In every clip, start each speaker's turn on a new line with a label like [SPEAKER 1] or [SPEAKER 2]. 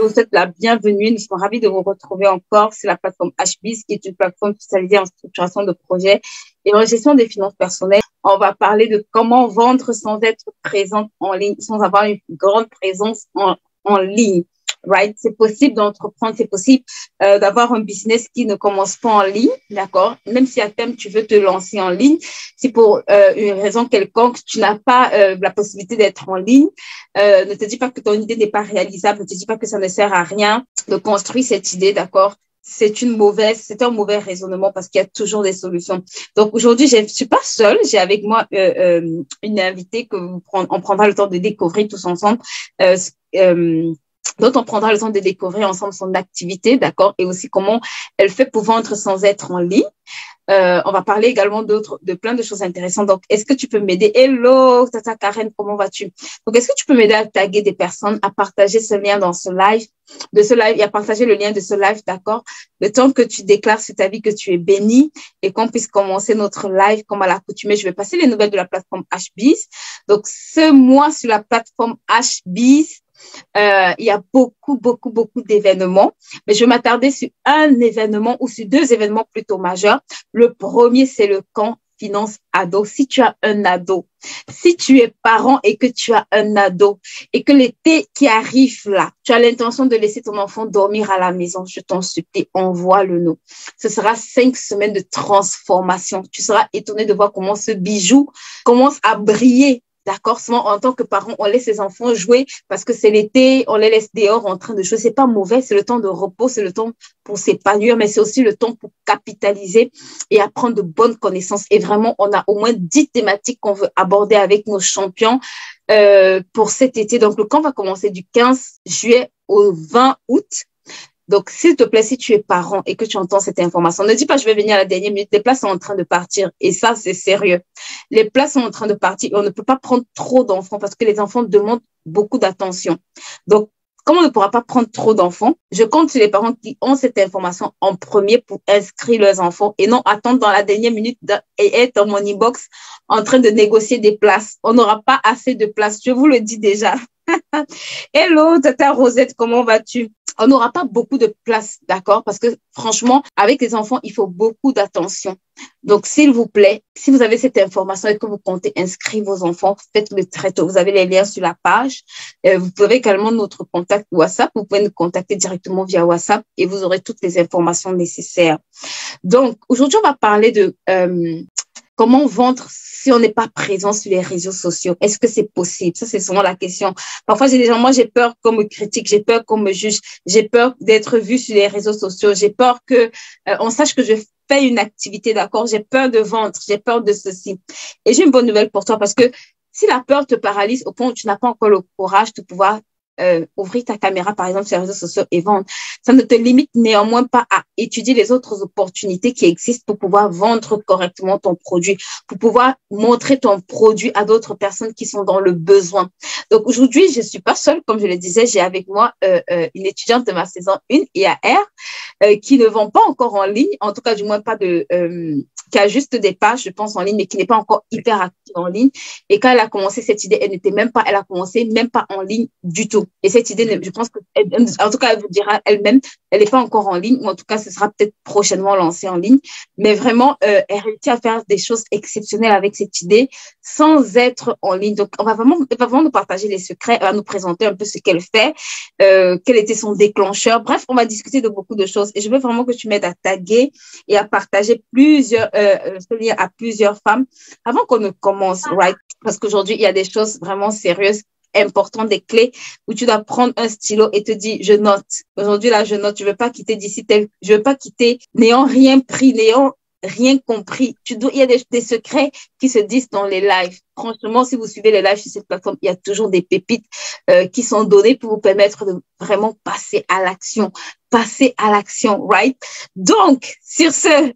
[SPEAKER 1] vous souhaite la bienvenue. Nous sommes ravis de vous retrouver encore sur la plateforme HBIZ, qui est une plateforme spécialisée en structuration de projets et en gestion des finances personnelles. On va parler de comment vendre sans être présente en ligne, sans avoir une grande présence en ligne. Right? C'est possible d'entreprendre, c'est possible d'avoir un business qui ne commence pas en ligne, d'accord? Même si à terme tu veux te lancer en ligne, si pour une raison quelconque tu n'as pas la possibilité d'être en ligne, ne te dis pas que ton idée n'est pas réalisable, ne te dis pas que ça ne sert à rien de construire cette idée, d'accord? C'est un mauvais raisonnement parce qu'il y a toujours des solutions. Donc aujourd'hui, je suis pas seule, j'ai avec moi une invitée que on prendra le temps de découvrir tous ensemble. Donc, on prendra le temps de découvrir ensemble son activité, d'accord, et aussi comment elle fait pour vendre sans être en ligne. On va parler également de plein de choses intéressantes. Donc, est-ce que tu peux m'aider? Hello, Tata Karen, comment vas-tu? Donc, est-ce que tu peux m'aider à taguer des personnes, à partager ce lien dans ce live, et à partager le lien de ce live, d'accord? Le temps que tu déclares sur ta vie que tu es béni et qu'on puisse commencer notre live comme à l'accoutumée. Je vais passer les nouvelles de la plateforme HBIZ. Donc, ce mois sur la plateforme HBIZ, il y a beaucoup d'événements, mais je vais m'attarder sur un événement ou sur deux événements plutôt majeurs. Le premier, c'est le camp finance ado. Si tu as un ado, si tu es parent et que tu as un ado et que l'été qui arrive là, tu as l'intention de laisser ton enfant dormir à la maison, je t'en supplie, envoie-le nous. Ce sera 5 semaines de transformation. Tu seras étonné de voir comment ce bijou commence à briller. D'accord, souvent en tant que parent, on laisse les enfants jouer parce que c'est l'été, on les laisse dehors en train de jouer. C'est pas mauvais, c'est le temps de repos, c'est le temps pour s'épanouir, mais c'est aussi le temps pour capitaliser et apprendre de bonnes connaissances. Et vraiment, on a au moins 10 thématiques qu'on veut aborder avec nos champions pour cet été. Donc, le camp va commencer du 15 juillet au 20 août. Donc, s'il te plaît, si tu es parent et que tu entends cette information, ne dis pas je vais venir à la dernière minute, les places sont en train de partir. Et ça, c'est sérieux. Les places sont en train de partir et on ne peut pas prendre trop d'enfants parce que les enfants demandent beaucoup d'attention. Donc, comme on ne pourra pas prendre trop d'enfants, je compte sur les parents qui ont cette information en premier pour inscrire leurs enfants et non attendre dans la dernière minute et être dans mon inbox en train de négocier des places. On n'aura pas assez de places, je vous le dis déjà. Hello, Tata Rosette, comment vas-tu? On n'aura pas beaucoup de place, d'accord? Parce que franchement, avec les enfants, il faut beaucoup d'attention. Donc, s'il vous plaît, si vous avez cette information et que vous comptez inscrire vos enfants, faites-le très tôt. Vous avez les liens sur la page. Vous avez également notre contact WhatsApp. Vous pouvez nous contacter directement via WhatsApp et vous aurez toutes les informations nécessaires. Donc, aujourd'hui, on va parler de comment vendre si on n'est pas présent sur les réseaux sociaux? Est-ce que c'est possible? Ça, c'est souvent la question. Parfois, j'ai des gens, moi, j'ai peur qu'on me critique, j'ai peur qu'on me juge, j'ai peur d'être vue sur les réseaux sociaux, j'ai peur que on sache que je fais une activité, d'accord? J'ai peur de vendre, j'ai peur de ceci. Et j'ai une bonne nouvelle pour toi parce que si la peur te paralyse au point où tu n'as pas encore le courage de pouvoir ouvrir ta caméra, par exemple, sur les réseaux sociaux et vendre. Ça ne te limite néanmoins pas à étudier les autres opportunités qui existent pour pouvoir vendre correctement ton produit, pour pouvoir montrer ton produit à d'autres personnes qui sont dans le besoin. Donc, aujourd'hui, je suis pas seule, comme je le disais, j'ai avec moi une étudiante de ma saison 1, IAR, qui ne vend pas encore en ligne, en tout cas, du moins pas de... qui a juste des pages, je pense, en ligne, mais qui n'est pas encore hyper active en ligne. Et quand elle a commencé cette idée, elle a commencé même pas en ligne du tout. Et cette idée, je pense que, en tout cas, elle vous dira elle-même, elle n'est pas encore en ligne, ou en tout cas, ce sera peut-être prochainement lancé en ligne. Mais vraiment, elle réussit à faire des choses exceptionnelles avec cette idée sans être en ligne. Donc, elle va vraiment nous partager les secrets, elle va nous présenter un peu ce qu'elle fait, quel était son déclencheur. Bref, on va discuter de beaucoup de choses. Et je veux vraiment que tu m'aides à taguer et à partager ce lien à plusieurs femmes avant qu'on ne commence, right? Parce qu'aujourd'hui, il y a des choses vraiment sérieuses, importantes, des clés où tu dois prendre un stylo et te dire, je note. Aujourd'hui, là, je note. Je veux pas quitter d'ici je veux pas quitter n'ayant rien pris, n'ayant rien compris. Il y a des secrets qui se disent dans les lives. Franchement, si vous suivez les lives sur cette plateforme, il y a toujours des pépites qui sont données pour vous permettre de vraiment passer à l'action. Passer à l'action, right? Donc, sur ce,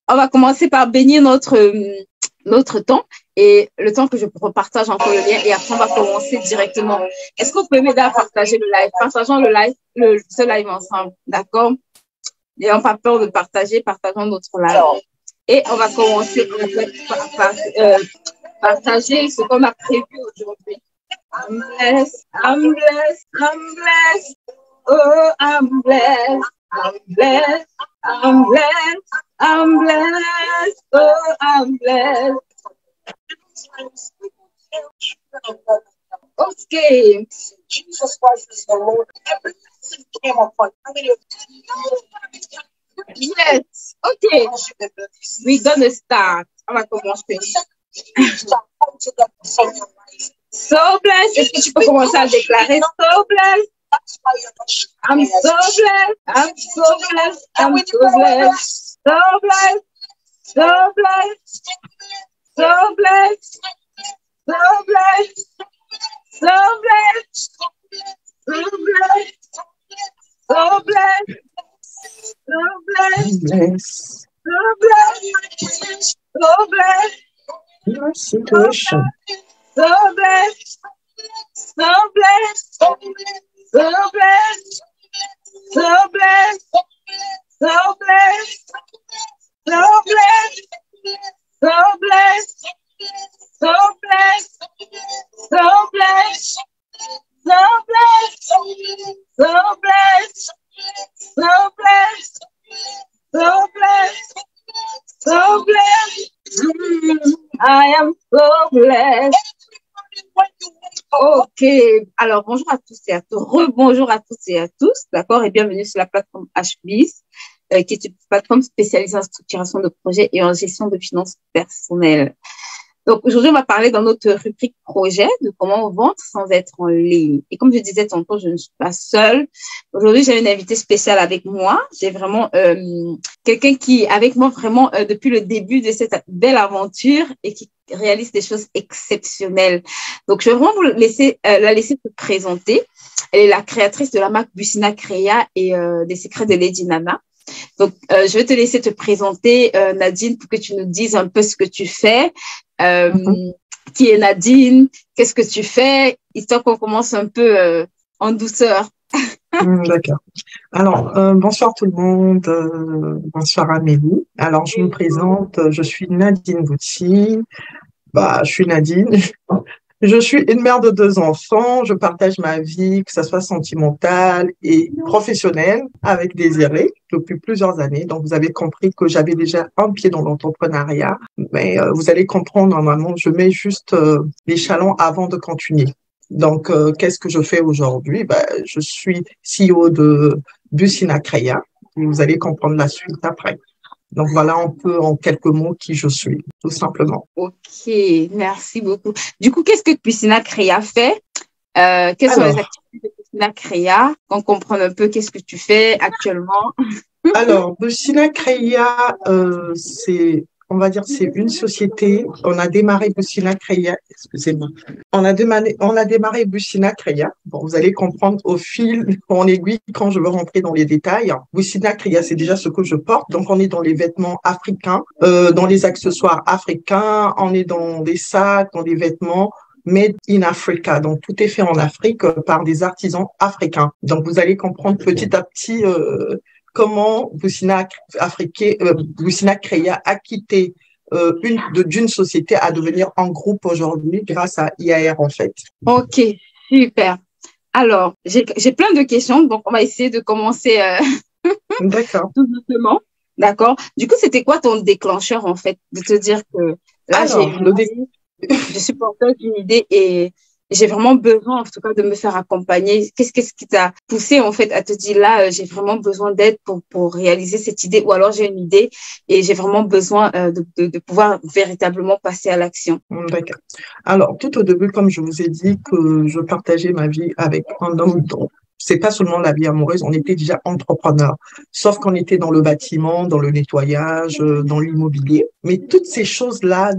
[SPEAKER 1] on va commencer par bénir notre temps et le temps que je repartage encore le lien et après on va commencer directement. Est-ce que vous pouvez m'aider à partager le live? Partageons le live, ce live ensemble, d'accord? N'ayons pas peur de partageons notre live. Et on va commencer par partager ce qu'on a prévu aujourd'hui. I'm blessed, I'm blessed, I'm blessed. Oh, I'm blessed, I'm blessed, I'm blessed, I'm blessed. Oh, I'm blessed. Okay. Jesus Christ is the Lord. Everything came upon. Yes. Okay. We're gonna start. On va commencer. So blessed. Est-ce que tu peux commencer à déclarer so blessed? I'm so blessed. I'm so blessed. I'm so blessed. So blessed. So blessed. So blessed. So blessed. So blessed. So blessed. So blessed. So blessed. So blessed. So blessed.
[SPEAKER 2] Your situation.
[SPEAKER 1] So blessed. So blessed. So blessed. So blessed. So blessed. So blessed. So blessed. So blessed. So blessed. So blessed. So blessed. So blessed. So blessed. So blessed. I am so blessed. Ok, alors bonjour à tous et à tous, rebonjour à toutes et à tous, d'accord, et bienvenue sur la plateforme HBIS, qui est une plateforme spécialisée en structuration de projets et en gestion de finances personnelles. Donc aujourd'hui, on va parler dans notre rubrique projet de comment vendre sans être en ligne. Et comme je disais tantôt, je ne suis pas seule. Aujourd'hui, j'ai une invitée spéciale avec moi. J'ai vraiment quelqu'un qui est avec moi vraiment depuis le début de cette belle aventure et qui réalise des choses exceptionnelles. Donc, je vais vraiment vous laisser, la laisser se présenter. Elle est la créatrice de la marque Bussina Créa et des secrets de Lady Nana. Donc, je vais te laisser te présenter, Nadine, pour que tu nous dises un peu ce que tu fais. Qui est Nadine? Qu'est-ce que tu fais? Histoire qu'on commence un peu en douceur.
[SPEAKER 2] D'accord. Alors, bonsoir tout le monde. Bonsoir Amélie. Alors, je me présente. Je suis Nadine Bouty. Je suis Nadine. Je suis une mère de 2 enfants. Je partage ma vie, que ce soit sentimentale et professionnelle, avec Désiré depuis plusieurs années. Donc, vous avez compris que j'avais déjà un pied dans l'entrepreneuriat. Mais vous allez comprendre, normalement, je mets juste les jalons avant de continuer. Donc, qu'est-ce que je fais aujourd'hui? Je suis CEO de Bussina Créa. Et vous allez comprendre la suite après. Donc, voilà un peu en quelques mots qui je suis, tout simplement.
[SPEAKER 1] Ok, merci beaucoup. Du coup, qu'est-ce que Bussina Créa fait? Quelles sont les activités de Bussina Créa? Qu'on comprenne un peu qu'est-ce que tu fais actuellement.
[SPEAKER 2] Alors, Bussina Créa, on va dire, c'est une société. On a démarré Bussina Créa, excusez-moi. On a démarré Bussina Créa. Bon, vous allez comprendre au fil, en aiguille, quand je veux rentrer dans les détails. Bussina Créa, c'est déjà ce que je porte. Donc, on est dans les vêtements africains, dans les accessoires africains, on est dans des sacs, dans des vêtements made in Africa. Donc, tout est fait en Afrique par des artisans africains. Donc, vous allez comprendre petit à petit comment Bussina Créa a quitté d'une société à devenir un groupe aujourd'hui grâce à IAR en fait.
[SPEAKER 1] Ok, super. Alors, j'ai plein de questions, donc on va essayer de commencer
[SPEAKER 2] D'accord.
[SPEAKER 1] tout doucement. D'accord. Du coup, c'était quoi ton déclencheur en fait de te dire que là, je suis porteuse d'une idée et j'ai vraiment besoin, en tout cas, de me faire accompagner. Qu'est-ce qui t'a poussé, en fait, à te dire là, j'ai vraiment besoin d'aide pour réaliser cette idée, ou alors j'ai une idée et j'ai vraiment besoin de pouvoir véritablement passer à l'action.
[SPEAKER 2] D'accord. Alors, tout au début, comme je vous ai dit que je partageais ma vie avec un homme dont c'est pas seulement la vie amoureuse, on était déjà entrepreneurs. Sauf qu'on était dans le bâtiment, dans le nettoyage, dans l'immobilier. Mais toutes ces choses-là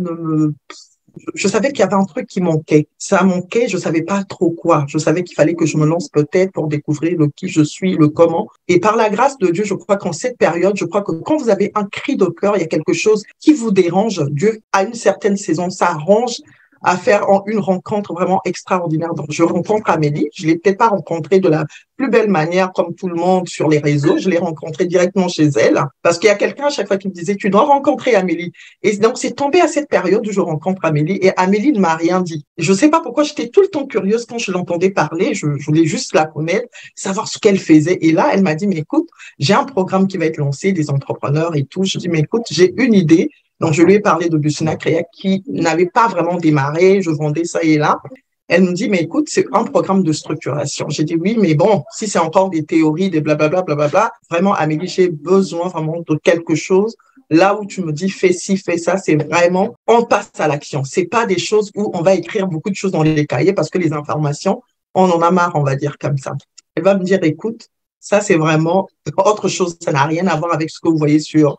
[SPEAKER 2] je savais qu'il y avait un truc qui manquait. Ça manquait, je savais pas trop quoi. Je savais qu'il fallait que je me lance peut-être pour découvrir le qui je suis, le comment. Et par la grâce de Dieu, je crois qu'en cette période, je crois que quand vous avez un cri de cœur, il y a quelque chose qui vous dérange. Dieu, à une certaine saison, s'arrange à faire une rencontre vraiment extraordinaire. Donc, je rencontre Amélie. Je l'ai peut-être pas rencontrée de la plus belle manière comme tout le monde sur les réseaux. Je l'ai rencontrée directement chez elle parce qu'il y a quelqu'un à chaque fois qui me disait, tu dois rencontrer Amélie. Et donc, c'est tombé à cette période où je rencontre Amélie et Amélie ne m'a rien dit. Je sais pas pourquoi j'étais tout le temps curieuse quand je l'entendais parler. Je voulais juste la connaître, savoir ce qu'elle faisait. Et là, elle m'a dit, mais écoute, j'ai un programme qui va être lancé, des entrepreneurs et tout. Je dis, mais écoute, j'ai une idée. Donc, je lui ai parlé de Business Créa qui n'avait pas vraiment démarré. Je vendais ça et là. Elle me dit, mais écoute, c'est un programme de structuration. J'ai dit, oui, mais bon, si c'est encore des théories, des blablabla, blablabla, vraiment, Amélie, j'ai besoin vraiment de quelque chose. Là où tu me dis, fais ci, fais ça, c'est vraiment, on passe à l'action. C'est pas des choses où on va écrire beaucoup de choses dans les cahiers parce que les informations, on en a marre, on va dire comme ça. Elle va me dire, écoute, ça, c'est vraiment autre chose. Ça n'a rien à voir avec ce que vous voyez sur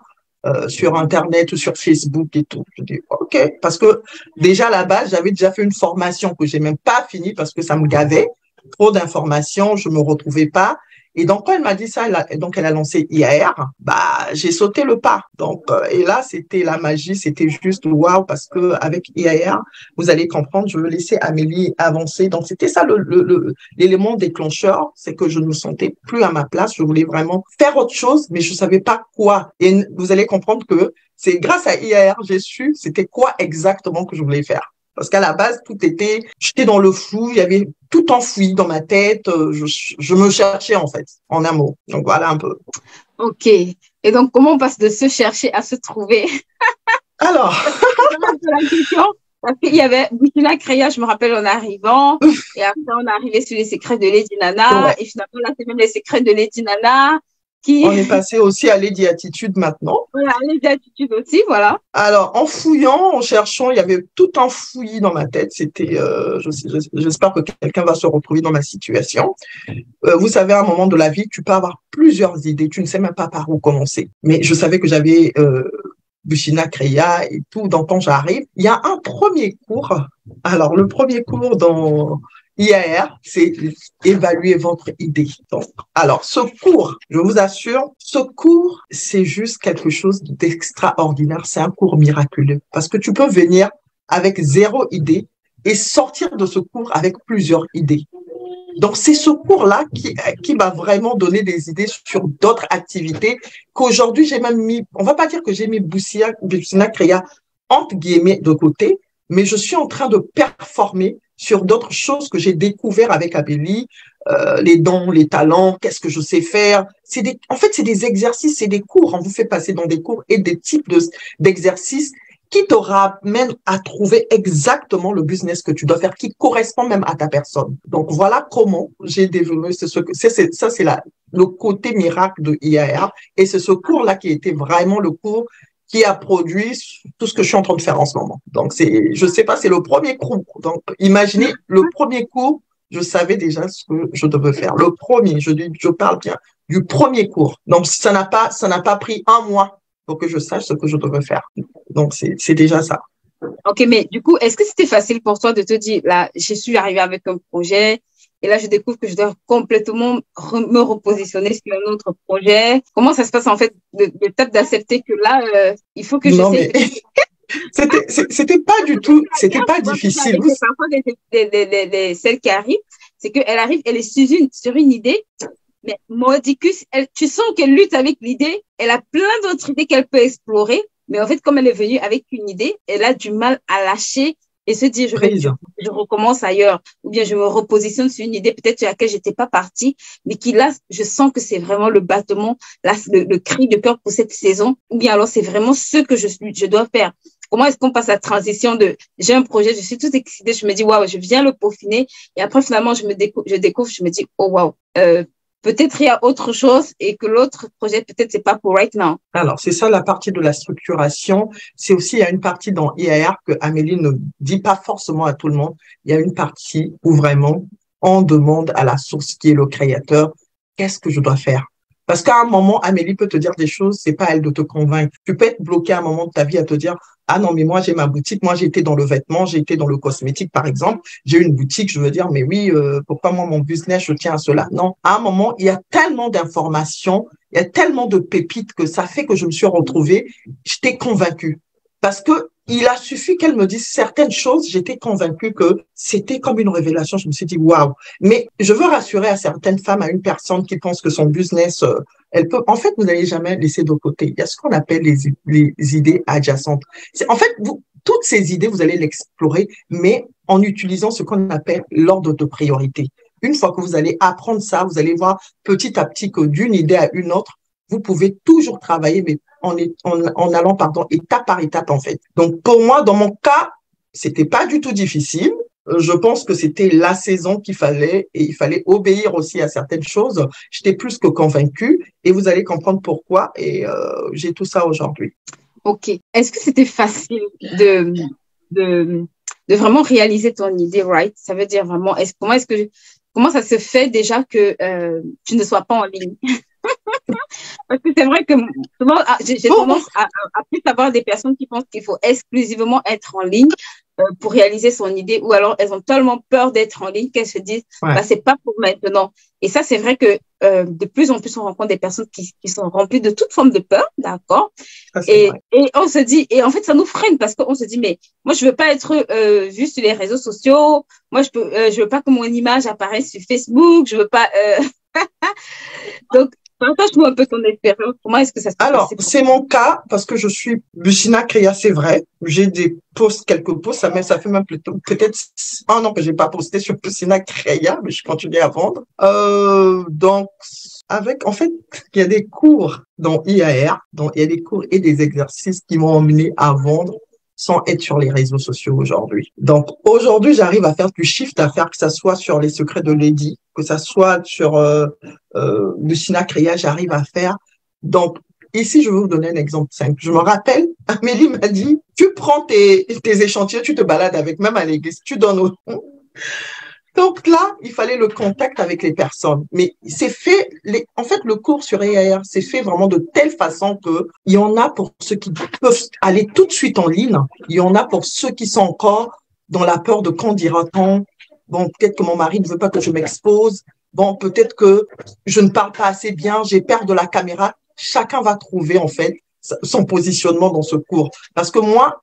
[SPEAKER 2] Internet ou sur Facebook et tout. Je dis, OK, parce que déjà à la base, j'avais déjà fait une formation que j'ai même pas finie parce que ça me gavait. Trop d'informations, je me retrouvais pas. Et donc, quand elle m'a dit ça, elle a lancé IAR, bah, j'ai sauté le pas. Donc, et là, c'était la magie, c'était juste waouh, parce que avec IAR, vous allez comprendre, je veux laisser Amélie avancer. Donc, c'était ça l'élément déclencheur, c'est que je ne me sentais plus à ma place. Je voulais vraiment faire autre chose, mais je savais pas quoi. Et vous allez comprendre que c'est grâce à IAR, j'ai su c'était quoi exactement que je voulais faire. Parce qu'à la base, j'étais dans le flou, il y avait tout enfoui dans ma tête, je me cherchais en fait, en un mot. Donc voilà un peu.
[SPEAKER 1] Ok. Et donc, comment on passe de se chercher à se trouver?
[SPEAKER 2] Alors,
[SPEAKER 1] parce qu'il y avait Business Créa, je me rappelle en arrivant, et après on est arrivé sur les secrets de Lady Nana,
[SPEAKER 2] ouais.
[SPEAKER 1] et finalement là c'est même les secrets de Lady Nana
[SPEAKER 2] on est passé aussi à Lady Attitude maintenant.
[SPEAKER 1] Voilà, Lady Attitude aussi, voilà.
[SPEAKER 2] Alors, en fouillant, en cherchant, il y avait tout enfoui dans ma tête. C'était, j'espère que quelqu'un va se retrouver dans ma situation. Vous savez, à un moment de la vie, tu peux avoir plusieurs idées. Tu ne sais même pas par où commencer. Mais je savais que j'avais Business Créa et tout. Donc, quand j'arrive, il y a un premier cours. Alors, le premier cours dans IAR, c'est évaluer votre idée. Donc, alors, ce cours, je vous assure, ce cours, c'est juste quelque chose d'extraordinaire. C'est un cours miraculeux parce que tu peux venir avec 0 idée et sortir de ce cours avec plusieurs idées. Donc, c'est ce cours-là qui m'a vraiment donné des idées sur d'autres activités qu'aujourd'hui, j'ai même mis, on va pas dire que j'ai mis Business Créa entre guillemets de côté, mais je suis en train de performer sur d'autres choses que j'ai découvert avec Amélie, les dons, les talents, qu'est-ce que je sais faire. En fait, c'est des exercices, c'est des cours. On vous fait passer dans des cours et des types d'exercices qui te ramènent à trouver exactement le business que tu dois faire, qui correspond même à ta personne. Donc, voilà comment j'ai développé ça, c'est le côté miracle de IAR. Et c'est ce cours-là qui était vraiment le cours qui a produit tout ce que je suis en train de faire en ce moment. Donc, je sais pas, c'est le premier cours. Donc, imaginez, le premier cours, je savais déjà ce que je devais faire. Le premier, je parle bien du premier cours. Donc, ça n'a pas pris un mois pour que je sache ce que je devais faire. Donc, c'est déjà ça.
[SPEAKER 1] Ok, mais du coup, est-ce que c'était facile pour toi de te dire, là, je suis arrivée avec un projet, et là, je découvre que je dois complètement me repositionner sur un autre projet. Comment ça se passe, en fait, l'étape d'accepter que là, il faut que
[SPEAKER 2] non,
[SPEAKER 1] j'essaie.
[SPEAKER 2] C'était pas du tout, c'était pas difficile.
[SPEAKER 1] Parfois, celles qui arrivent, c'est qu'elle arrive, elle est sur une idée, mais Modicus, tu sens qu'elle lutte avec l'idée, elle a plein d'autres idées qu'elle peut explorer, mais en fait, comme elle est venue avec une idée, elle a du mal à lâcher et se dire, je recommence ailleurs, ou bien je me repositionne sur une idée peut-être sur laquelle j'étais pas partie, mais qui là, je sens que c'est vraiment le battement, là, le cri de cœur pour cette saison, ou bien alors c'est vraiment ce que je dois faire. Comment est-ce qu'on passe la transition de j'ai un projet, je suis toute excitée, je me dis waouh, je viens le peaufiner, et après finalement je découvre, je me dis oh waouh, peut-être il y a autre chose et que l'autre projet, peut-être c'est pas pour right now.
[SPEAKER 2] Alors, c'est ça la partie de la structuration. C'est aussi, il y a une partie dans IAR que Amélie ne dit pas forcément à tout le monde. Il y a une partie où vraiment on demande à la source qui est le créateur, qu'est-ce que je dois faire? Parce qu'à un moment, Amélie peut te dire des choses, c'est pas à elle de te convaincre. Tu peux être bloqué à un moment de ta vie à te dire, ah non, mais moi, j'ai ma boutique, moi, j'ai été dans le vêtement, j'ai été dans le cosmétique, par exemple. J'ai une boutique, je veux dire, mais oui, pourquoi moi, mon business, je tiens à cela? Non. À un moment, il y a tellement d'informations, il y a tellement de pépites que ça fait que je me suis retrouvée, j'étais convaincue. Parce que il a suffi qu'elle me dise certaines choses. J'étais convaincue que c'était comme une révélation. Je me suis dit, waouh. Mais je veux rassurer à certaines femmes, à une personne qui pense que son business, elle peut, en fait, vous n'allez jamais laisser de côté. Il y a ce qu'on appelle les idées adjacentes. En fait, toutes ces idées, vous allez l'explorer, mais en utilisant ce qu'on appelle l'ordre de priorité. Une fois que vous allez apprendre ça, vous allez voir petit à petit que d'une idée à une autre, vous pouvez toujours travailler, mais en allant, étape par étape, en fait. Donc, pour moi, dans mon cas, c'était pas du tout difficile. Je pense que c'était la saison qu'il fallait et il fallait obéir aussi à certaines choses. J'étais plus que convaincue et vous allez comprendre pourquoi et j'ai tout ça aujourd'hui.
[SPEAKER 1] Ok. Est-ce que c'était facile de vraiment réaliser ton idée, right? Ça veut dire vraiment, comment ça se fait déjà que tu ne sois pas en ligne? Parce que c'est vrai que souvent, j'ai tendance à plus avoir des personnes qui pensent qu'il faut exclusivement être en ligne pour réaliser son idée, ou alors elles ont tellement peur d'être en ligne qu'elles se disent, bah, c'est pas pour maintenant. Et ça, c'est vrai que de plus en plus, on rencontre des personnes qui sont remplies de toute forme de peur, d'accord? Et on se dit, et en fait, ça nous freine parce qu'on se dit, mais moi, je veux pas être vue sur les réseaux sociaux. Moi, je veux pas que mon image apparaisse sur Facebook. Je veux pas. Donc, partage-moi un peu ton expérience. Comment est-ce que ça se passe?
[SPEAKER 2] Alors, c'est mon cas parce que je suis Lucina Créa, c'est vrai. J'ai quelques posts. Ça fait même peut-être 1 an que j'ai pas posté sur Lucina Créa, mais je continue à vendre. Donc, en fait, il y a des cours dans IAR, il y a des cours et des exercices qui m'ont emmené à vendre sans être sur les réseaux sociaux aujourd'hui. Donc, aujourd'hui, j'arrive à faire du chiffre d'affaires, que ça soit sur les secrets de Lady, que ça soit sur Lucina Créa, j'arrive à faire. Donc, ici, je vais vous donner un exemple simple. Je me rappelle, Amélie m'a dit, tu prends tes échantillons, tu te balades avec, même à l'église, tu donnes aux... Donc là, il fallait le contact avec les personnes. Mais c'est fait, en fait, le cours sur IAR, c'est fait vraiment de telle façon que il y en a pour ceux qui peuvent aller tout de suite en ligne. Il y en a pour ceux qui sont encore dans la peur de quand dira-t-on. Bon, peut-être que mon mari ne veut pas que je m'expose. Bon, peut-être que je ne parle pas assez bien, j'ai peur de la caméra. Chacun va trouver, en fait, son positionnement dans ce cours. Parce que moi,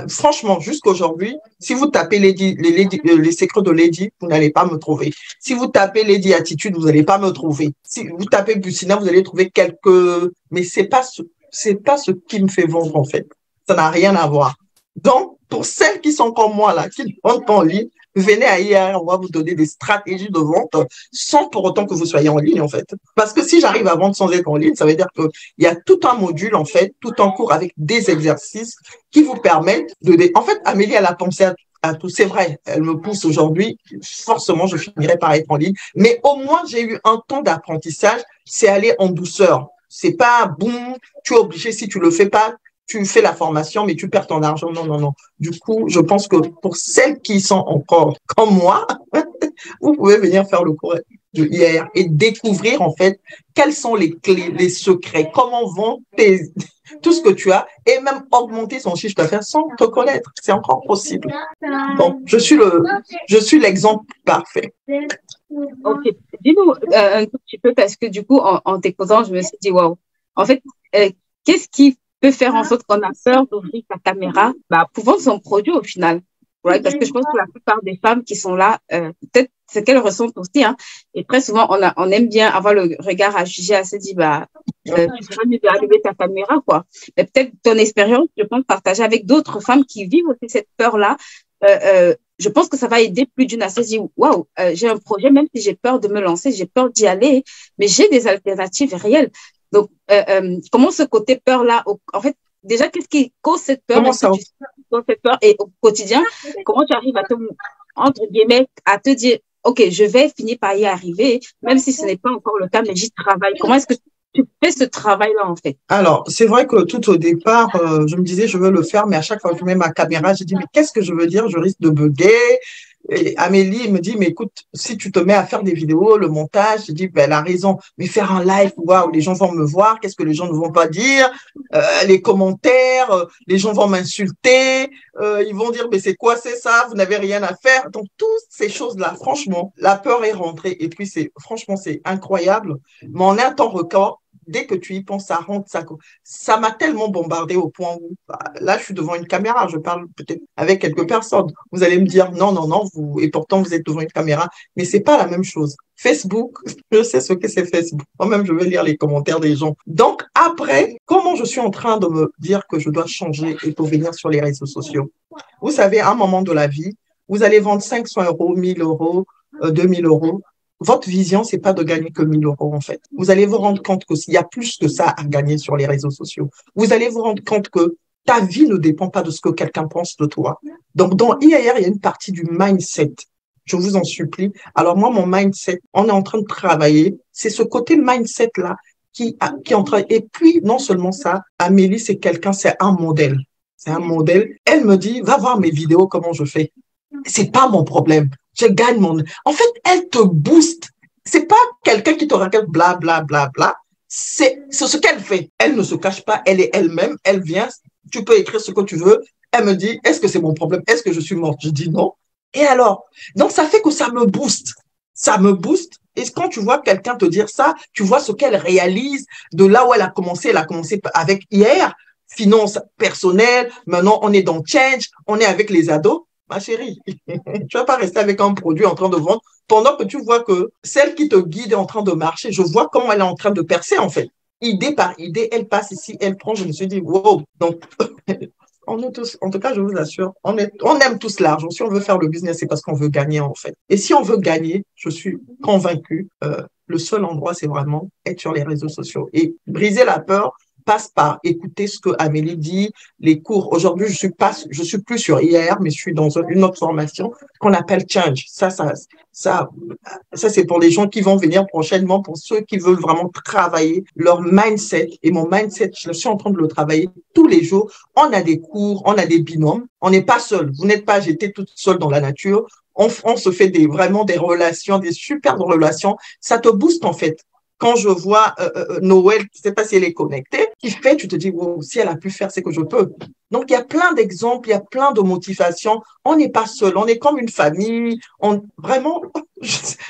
[SPEAKER 2] franchement, jusqu'aujourd'hui, si vous tapez les secrets de Lady, vous n'allez pas me trouver. Si vous tapez Lady Attitude, vous n'allez pas me trouver. Si vous tapez Bucina, vous allez trouver quelques... Mais c'est pas ce qui me fait vendre, en fait. Ça n'a rien à voir. Donc, pour celles qui sont comme moi, là, qui ne vendent pas en ligne, venez à IAR, on va vous donner des stratégies de vente sans pour autant que vous soyez en ligne, en fait. Parce que si j'arrive à vendre sans être en ligne, ça veut dire qu'il y a tout un module, en fait, tout un cours avec des exercices qui vous permettent de... En fait, Amélie, elle a pensé à tout. C'est vrai, elle me pousse aujourd'hui. Forcément, je finirai par être en ligne. Mais au moins, j'ai eu un temps d'apprentissage. C'est aller en douceur. C'est pas, boum, tu es obligé, si tu le fais pas, tu fais la formation, mais tu perds ton argent. Non, non, non. Du coup, je pense que pour celles qui sont encore comme moi, vous pouvez venir faire le cours de IAR et découvrir, en fait, quels sont les clés, les secrets, comment vendre tout ce que tu as et même augmenter son chiffre d'affaires sans te connaître. C'est encore possible. Donc, je suis l'exemple parfait.
[SPEAKER 1] Ok. Dis-nous un tout petit peu parce que du coup, en t'écoutant, je me suis dit, waouh. En fait, qu'est-ce qui peut faire en sorte qu'on a peur d'ouvrir sa caméra pour vendre son produit au final, right? Parce que je pense que la plupart des femmes qui sont là, peut-être c'est qu'elles ressentent aussi, hein, et très souvent on aime bien avoir le regard à juger, à se dire tu feras mieux d'allumer ta caméra, quoi. Mais peut-être ton expérience, je pense, partager avec d'autres femmes qui vivent aussi cette peur-là. Je pense que ça va aider plus d'une à se dire waouh, j'ai un projet, même si j'ai peur de me lancer, j'ai peur d'y aller, mais j'ai des alternatives réelles. Donc, comment ce côté peur-là, en fait, déjà, qu'est-ce qui cause cette peur? Est-ce que tu causes cette peur et au quotidien, comment tu arrives entre guillemets, à te dire, OK, je vais finir par y arriver, même si ce n'est pas encore le cas, mais j'y travaille. Comment est-ce que tu fais ce travail-là, en fait?
[SPEAKER 2] Alors, c'est vrai que tout au départ, je me disais, je veux le faire, mais à chaque fois que je mets ma caméra, je dis, mais qu'est-ce que je veux dire? Je risque de bugger. Et Amélie me dit, mais écoute, si tu te mets à faire des vidéos, le montage, je dis, ben, elle a raison, mais faire un live, waouh, les gens vont me voir, qu'est-ce que les gens ne vont pas dire, les commentaires, les gens vont m'insulter, ils vont dire, mais c'est quoi, c'est ça, vous n'avez rien à faire. Donc, toutes ces choses-là, franchement, la peur est rentrée. Et puis, franchement, c'est incroyable. Mais en un temps record, dès que tu y penses, ça rentre, ça m'a tellement bombardé au point où, bah, là, je suis devant une caméra, je parle peut-être avec quelques personnes. Vous allez me dire, non, non, non, et pourtant, vous êtes devant une caméra, mais c'est pas la même chose. Facebook, je sais ce que c'est Facebook. Moi-même, je vais lire les commentaires des gens. Donc, après, comment je suis en train de me dire que je dois changer et pour venir sur les réseaux sociaux? Vous savez, à un moment de la vie, vous allez vendre 500 euros, 1000 euros, 2000 euros. Votre vision, c'est pas de gagner que 1000 euros, en fait. Vous allez vous rendre compte qu'il y a plus que ça à gagner sur les réseaux sociaux. Vous allez vous rendre compte que ta vie ne dépend pas de ce que quelqu'un pense de toi. Donc, dans IAR, il y a une partie du mindset. Je vous en supplie. Alors, moi, mon mindset, on est en train de travailler. C'est ce côté mindset-là qui est en train. Et puis, non seulement ça, Amélie, c'est quelqu'un, c'est un modèle. C'est un modèle. Elle me dit, va voir mes vidéos, comment je fais. C'est pas mon problème. Je gagne mon... En fait, elle te booste. C'est pas quelqu'un qui te raconte bla, bla, bla, bla. C'est ce qu'elle fait. Elle ne se cache pas. Elle est elle-même. Elle vient. Tu peux écrire ce que tu veux. Elle me dit, est-ce que c'est mon problème? Est-ce que je suis morte? Je dis non. Et alors? Donc, ça fait que ça me booste. Ça me booste. Et quand tu vois quelqu'un te dire ça, tu vois ce qu'elle réalise de là où elle a commencé. Elle a commencé avec hier, finance personnelle. Maintenant, on est dans Change. On est avec les ados. Ma chérie, tu vas pas rester avec un produit en train de vendre pendant que tu vois que celle qui te guide est en train de marcher. Je vois comment elle est en train de percer, en fait. Idée par idée, elle passe ici, elle prend. Je me suis dit, wow. Donc, on est tous, en tout cas, je vous assure, on aime tous l'argent. Si on veut faire le business, c'est parce qu'on veut gagner, en fait. Et si on veut gagner, je suis convaincue, le seul endroit, c'est vraiment être sur les réseaux sociaux et briser la peur passe par écouter ce que Amélie dit, les cours. Aujourd'hui, je suis plus sur IR, mais je suis dans une autre formation qu'on appelle Change. Ça, c'est pour les gens qui vont venir prochainement, pour ceux qui veulent vraiment travailler leur mindset. Et mon mindset, je suis en train de le travailler tous les jours. On a des cours, on a des binômes. On n'est pas seul. Vous n'êtes pas jeté toute seule dans la nature. On se fait vraiment des relations, des superbes relations. Ça te booste, en fait. Quand je vois Noël, je ne sais pas si elle est connectée, qui fait, tu te dis, wow, si elle a pu faire, c'est que je peux. Donc, il y a plein d'exemples, il y a plein de motivations. On n'est pas seul, on est comme une famille. Vraiment,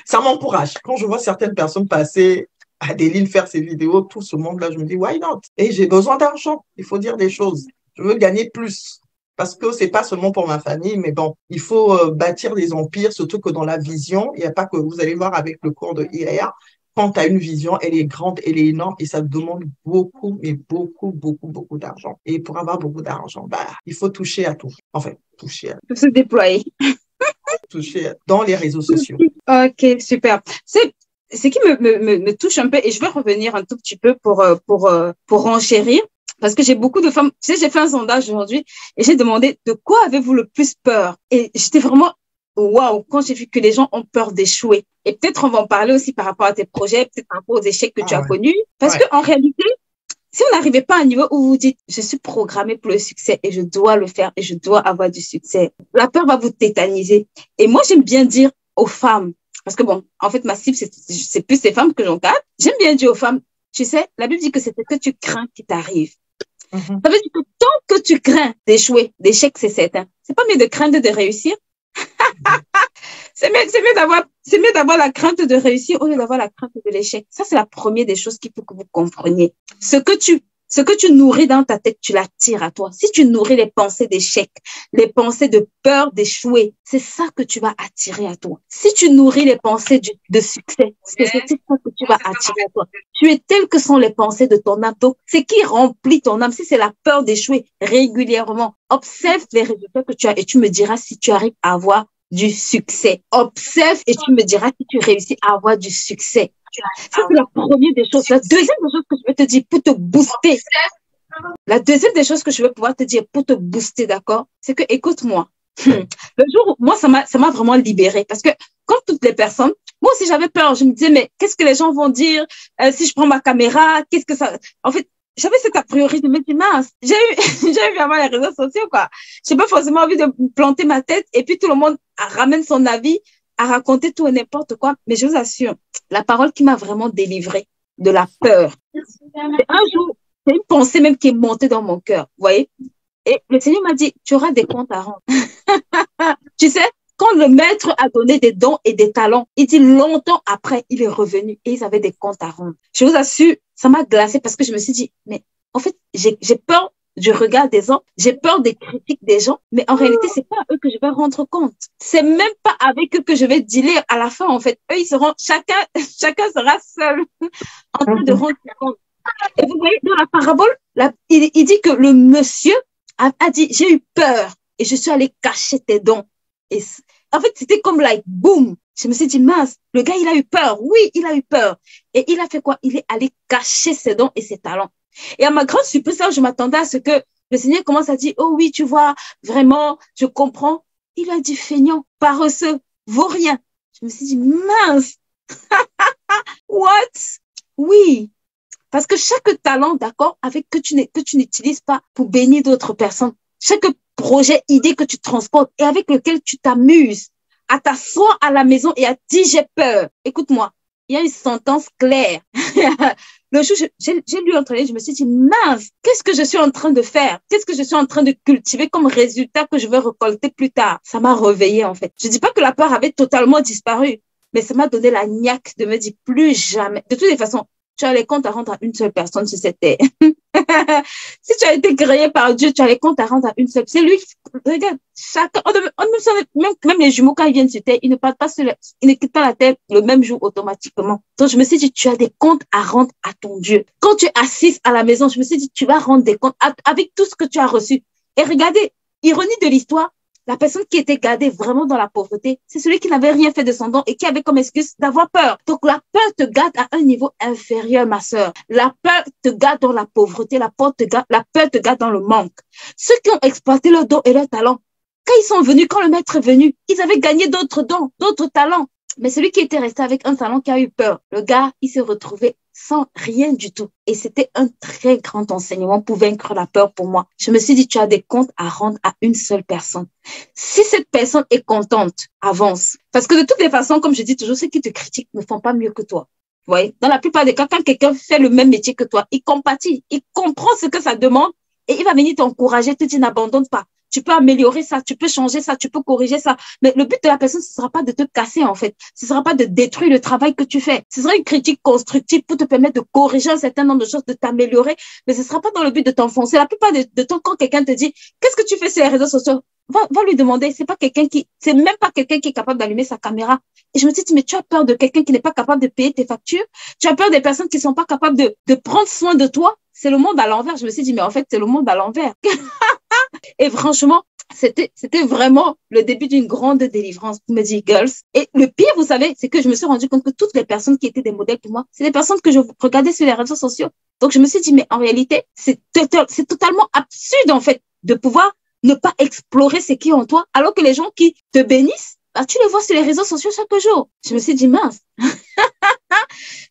[SPEAKER 2] ça m'encourage. Quand je vois certaines personnes passer à Adeline faire ses vidéos, tout ce monde-là, je me dis, why not? Et j'ai besoin d'argent, il faut dire des choses. Je veux gagner plus. Parce que c'est pas seulement pour ma famille, mais bon, il faut bâtir des empires, surtout que dans la vision, il n'y a pas que vous allez voir avec le cours de IAR, quand tu as une vision, elle est grande, elle est énorme et ça demande beaucoup, mais beaucoup, beaucoup, beaucoup d'argent. Et pour avoir beaucoup d'argent, bah, il faut toucher à tout. Enfin, toucher à tout.
[SPEAKER 1] Se déployer.
[SPEAKER 2] Toucher dans les réseaux sociaux.
[SPEAKER 1] Ok, super. Ce qui me touche un peu, et je vais revenir un tout petit peu pour renchérir, parce que j'ai beaucoup de femmes. Tu sais, j'ai fait un sondage aujourd'hui et j'ai demandé de quoi avez-vous le plus peur? Et j'étais vraiment waouh, quand j'ai vu que les gens ont peur d'échouer. Et peut-être on va en parler aussi par rapport à tes projets, peut-être par rapport aux échecs que tu as connus. Parce que en réalité, si on n'arrivait pas à un niveau où vous dites, je suis programmée pour le succès et je dois le faire et je dois avoir du succès, la peur va vous tétaniser. Et moi, j'aime bien dire aux femmes, parce que bon, en fait, ma cible, c'est plus les femmes que j'encadre. J'aime bien dire aux femmes, tu sais, la Bible dit que c'est ce que tu crains qui t'arrive. Ça veut dire que tant que tu crains d'échouer, d'échec, c'est certain. C'est pas mieux de craindre de réussir. C'est mieux d'avoir la crainte de réussir au lieu d'avoir la crainte de l'échec. Ça, c'est la première des choses qu'il faut que vous compreniez. Ce que tu nourris dans ta tête, tu l'attires à toi. Si tu nourris les pensées d'échec, les pensées de peur d'échouer, c'est ça que tu vas attirer à toi. Si tu nourris les pensées de succès, c'est ça que tu vas attirer à toi. Tu es tel que sont les pensées de ton âme. Donc, c'est qui remplit ton âme. Si c'est la peur d'échouer régulièrement, observe les résultats que tu as et tu me diras si tu arrives à avoir du succès. Observe et tu me diras si tu réussis à avoir du succès. Ça, c'est la première des choses. La deuxième des choses que je vais te dire pour te booster. La deuxième des choses que je vais pouvoir te dire pour te booster, d'accord? C'est que, écoute-moi. Le jour où, moi, ça m'a vraiment libérée. Parce que, comme toutes les personnes, moi aussi, j'avais peur. Je me disais, mais qu'est-ce que les gens vont dire si je prends ma caméra? Qu'est-ce que ça... En fait, j'avais cette a priori de me dire, mince, j'ai eu vraiment les réseaux sociaux, quoi. J'ai pas forcément envie de planter ma tête et puis tout le monde ramène son avis à raconter tout et n'importe quoi. Mais je vous assure, la parole qui m'a vraiment délivrée de la peur. C'est un jour, c'est une pensée même qui est montée dans mon cœur, vous voyez. Et le Seigneur m'a dit, tu auras des comptes à rendre. Tu sais, quand le maître a donné des dons et des talents, il dit longtemps après, il est revenu et ils avaient des comptes à rendre. Je vous assure, ça m'a glacé parce que je me suis dit, mais en fait, j'ai peur du regard des gens, j'ai peur des critiques des gens, mais en réalité, c'est pas à eux que je vais rendre compte. C'est même pas avec eux que je vais dealer à la fin, en fait. Eux, ils seront, chacun sera seul en train de rendre compte. Et vous voyez, dans la parabole, il dit que le monsieur a dit, j'ai eu peur et je suis allé cacher tes dons. Et en fait, c'était comme like, boum. Je me suis dit, mince, le gars, il a eu peur. Oui, il a eu peur. Et il a fait quoi? Il est allé cacher ses dons et ses talents. Et à ma grande surprise, je m'attendais à ce que le Seigneur commence à dire, oh oui, tu vois, vraiment, je comprends. Il a dit, feignant, paresseux, vaut rien. Je me suis dit, mince. What? Oui. Parce que chaque talent, d'accord, avec que tu n'utilises pas pour bénir d'autres personnes, chaque projet, idée que tu transportes et avec lequel tu t'amuses à t'asseoir à la maison et à dire j'ai peur. Écoute-moi, il y a une sentence claire. Le jour, j'ai lu entre les, je me suis dit, mince, qu'est-ce que je suis en train de faire? Qu'est-ce que je suis en train de cultiver comme résultat que je vais récolter plus tard? Ça m'a réveillée, en fait. Je dis pas que la peur avait totalement disparu, mais ça m'a donné la niaque de me dire plus jamais. De toutes les façons, tu as les comptes à rendre à une seule personne sur cette terre. Si tu as été créé par Dieu, tu as les comptes à rendre à une seule. C'est lui, regarde, chacun, même les jumeaux, quand ils viennent sur terre, ils ne partent pas ils ne quittent pas la terre le même jour automatiquement. Donc, je me suis dit, tu as des comptes à rendre à ton Dieu. Quand tu es assise à la maison, je me suis dit, tu vas rendre des comptes avec tout ce que tu as reçu. Et regardez, ironie de l'histoire, la personne qui était gardée vraiment dans la pauvreté, c'est celui qui n'avait rien fait de son don et qui avait comme excuse d'avoir peur. Donc, la peur te garde à un niveau inférieur, ma sœur. La peur te garde dans la pauvreté. La peur te garde dans le manque. Ceux qui ont exploité leurs dons et leurs talents, quand ils sont venus, quand le maître est venu, ils avaient gagné d'autres dons, d'autres talents. Mais celui qui était resté avec un talent qui a eu peur, le gars, il s'est retrouvé sans rien du tout. Et c'était un très grand enseignement pour vaincre la peur pour moi. Je me suis dit, tu as des comptes à rendre à une seule personne. Si cette personne est contente, avance. Parce que de toutes les façons, comme je dis toujours, ceux qui te critiquent ne font pas mieux que toi. Vous voyez? Dans la plupart des cas, quand quelqu'un fait le même métier que toi, il compatit, il comprend ce que ça demande et il va venir t'encourager, te dire n'abandonne pas. Tu peux améliorer ça, tu peux changer ça, tu peux corriger ça. Mais le but de la personne, ce sera pas de te casser, en fait. Ce sera pas de détruire le travail que tu fais. Ce sera une critique constructive pour te permettre de corriger un certain nombre de choses, de t'améliorer. Mais ce sera pas dans le but de t'enfoncer. La plupart de temps, quand quelqu'un te dit, qu'est-ce que tu fais sur les réseaux sociaux? Va lui demander. C'est même pas quelqu'un qui est capable d'allumer sa caméra. Et je me dis, mais tu as peur de quelqu'un qui n'est pas capable de payer tes factures? Tu as peur des personnes qui sont pas capables de prendre soin de toi? C'est le monde à l'envers. Je me suis dit, mais en fait, c'est le monde à l'envers. Et franchement, c'était vraiment le début d'une grande délivrance pour me dire girls. Et le pire, vous savez, c'est que je me suis rendu compte que toutes les personnes qui étaient des modèles pour moi, c'est des personnes que je regardais sur les réseaux sociaux. Donc, je me suis dit, mais en réalité, c'est totalement absurde, en fait, de pouvoir ne pas explorer ce qui est en toi, alors que les gens qui te bénissent, bah, tu les vois sur les réseaux sociaux chaque jour. Je me suis dit, mince.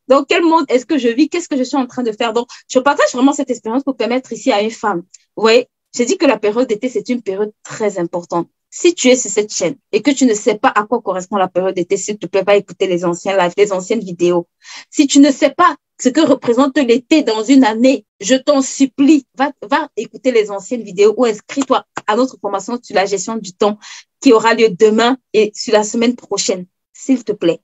[SPEAKER 1] Dans quel monde est-ce que je vis? Qu'est-ce que je suis en train de faire? Donc, je partage vraiment cette expérience pour permettre ici à une femme. Vous voyez, j'ai dit que la période d'été, c'est une période très importante. Si tu es sur cette chaîne et que tu ne sais pas à quoi correspond la période d'été, s'il te plaît, va écouter les anciens lives, les anciennes vidéos. Si tu ne sais pas ce que représente l'été dans une année, je t'en supplie, va écouter les anciennes vidéos ou inscris-toi à notre formation sur la gestion du temps qui aura lieu demain et sur la semaine prochaine, s'il te plaît.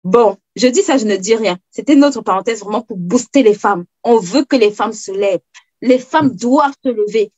[SPEAKER 1] Bon, je dis ça, je ne dis rien. C'était notre parenthèse vraiment pour booster les femmes. On veut que les femmes se lèvent. Les femmes doivent se lever.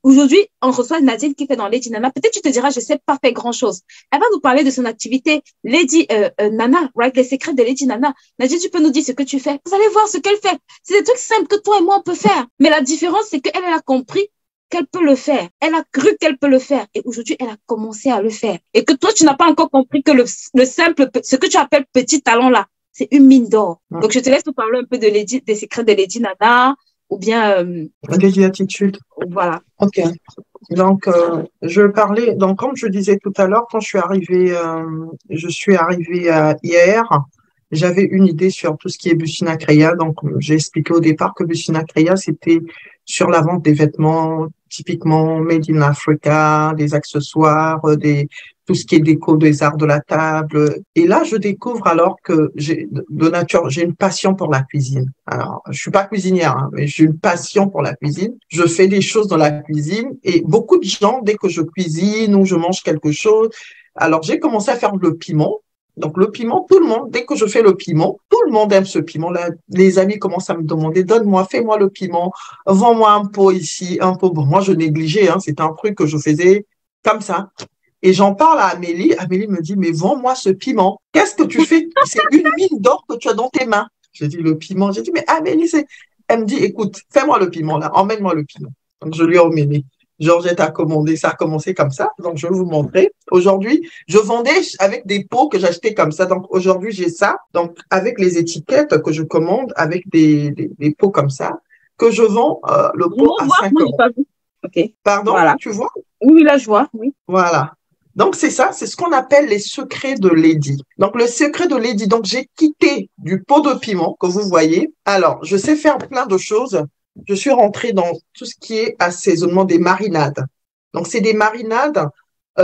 [SPEAKER 1] Aujourd'hui, on reçoit Nadine qui fait dans Lady Nana. Peut-être tu te diras, je sais pas faire grand-chose. Elle va nous parler de son activité Lady Nana, right? Les secrets de Lady Nana. Nadine, tu peux nous dire ce que tu fais. Vous allez voir ce qu'elle fait. C'est des trucs simples que toi et moi on peut faire. Mais la différence, c'est qu'elle a compris qu'elle peut le faire. Elle a cru qu'elle peut le faire. Et aujourd'hui, elle a commencé à le faire. Et que toi, tu n'as pas encore compris que le simple, ce que tu appelles petit talent là, c'est une mine d'or. Donc, je te laisse nous parler un peu des secrets de Lady Nana ou bien...
[SPEAKER 2] Lady Attitude.
[SPEAKER 1] Voilà.
[SPEAKER 2] Ok. Donc, je parlais, donc comme je disais tout à l'heure, quand je suis arrivée hier, j'avais une idée sur tout ce qui est Bussina Creya. Donc, j'ai expliqué au départ que Bussina Creya, c'était sur la vente des vêtements typiquement made in Africa, des accessoires, tout ce qui est déco des arts de la table. Et là, je découvre alors que j'ai une passion pour la cuisine. Alors, je suis pas cuisinière, hein, mais j'ai une passion pour la cuisine. Je fais des choses dans la cuisine et beaucoup de gens, dès que je cuisine ou je mange quelque chose, alors j'ai commencé à faire le piment. Donc, le piment, tout le monde, dès que je fais le piment, tout le monde aime ce piment. Là, les amis commencent à me demander, donne-moi, fais-moi le piment, vends-moi un pot ici, un pot. Bon, moi, je négligeais, hein, c'était un truc que je faisais comme ça. Et j'en parle à Amélie. Amélie me dit, mais vends-moi ce piment. Qu'est-ce que tu fais? C'est une mine d'or que tu as dans tes mains. J'ai dit, le piment. J'ai dit, mais Amélie, elle me dit, écoute, fais-moi le piment, là. Emmène-moi le piment. Donc, je lui ai emmené. Georgette a commandé, ça a commencé comme ça. Donc, je vais vous montrer. Aujourd'hui, je vendais avec des pots que j'achetais comme ça. Donc, aujourd'hui, j'ai ça. Donc, avec les étiquettes que je commande, avec des pots comme ça, que je vends le pot à 5
[SPEAKER 1] moi,
[SPEAKER 2] euros.
[SPEAKER 1] j'ai pas vu. OK.
[SPEAKER 2] Pardon,
[SPEAKER 1] Voilà.
[SPEAKER 2] tu vois?
[SPEAKER 1] Oui, là, je vois, oui.
[SPEAKER 2] Voilà. Donc, c'est ça, c'est ce qu'on appelle les secrets de Lady. Donc, le secret de Lady, donc j'ai quitté du pot de piment que vous voyez. Alors, je sais faire plein de choses. Je suis rentrée dans tout ce qui est assaisonnement des marinades. Donc, c'est des marinades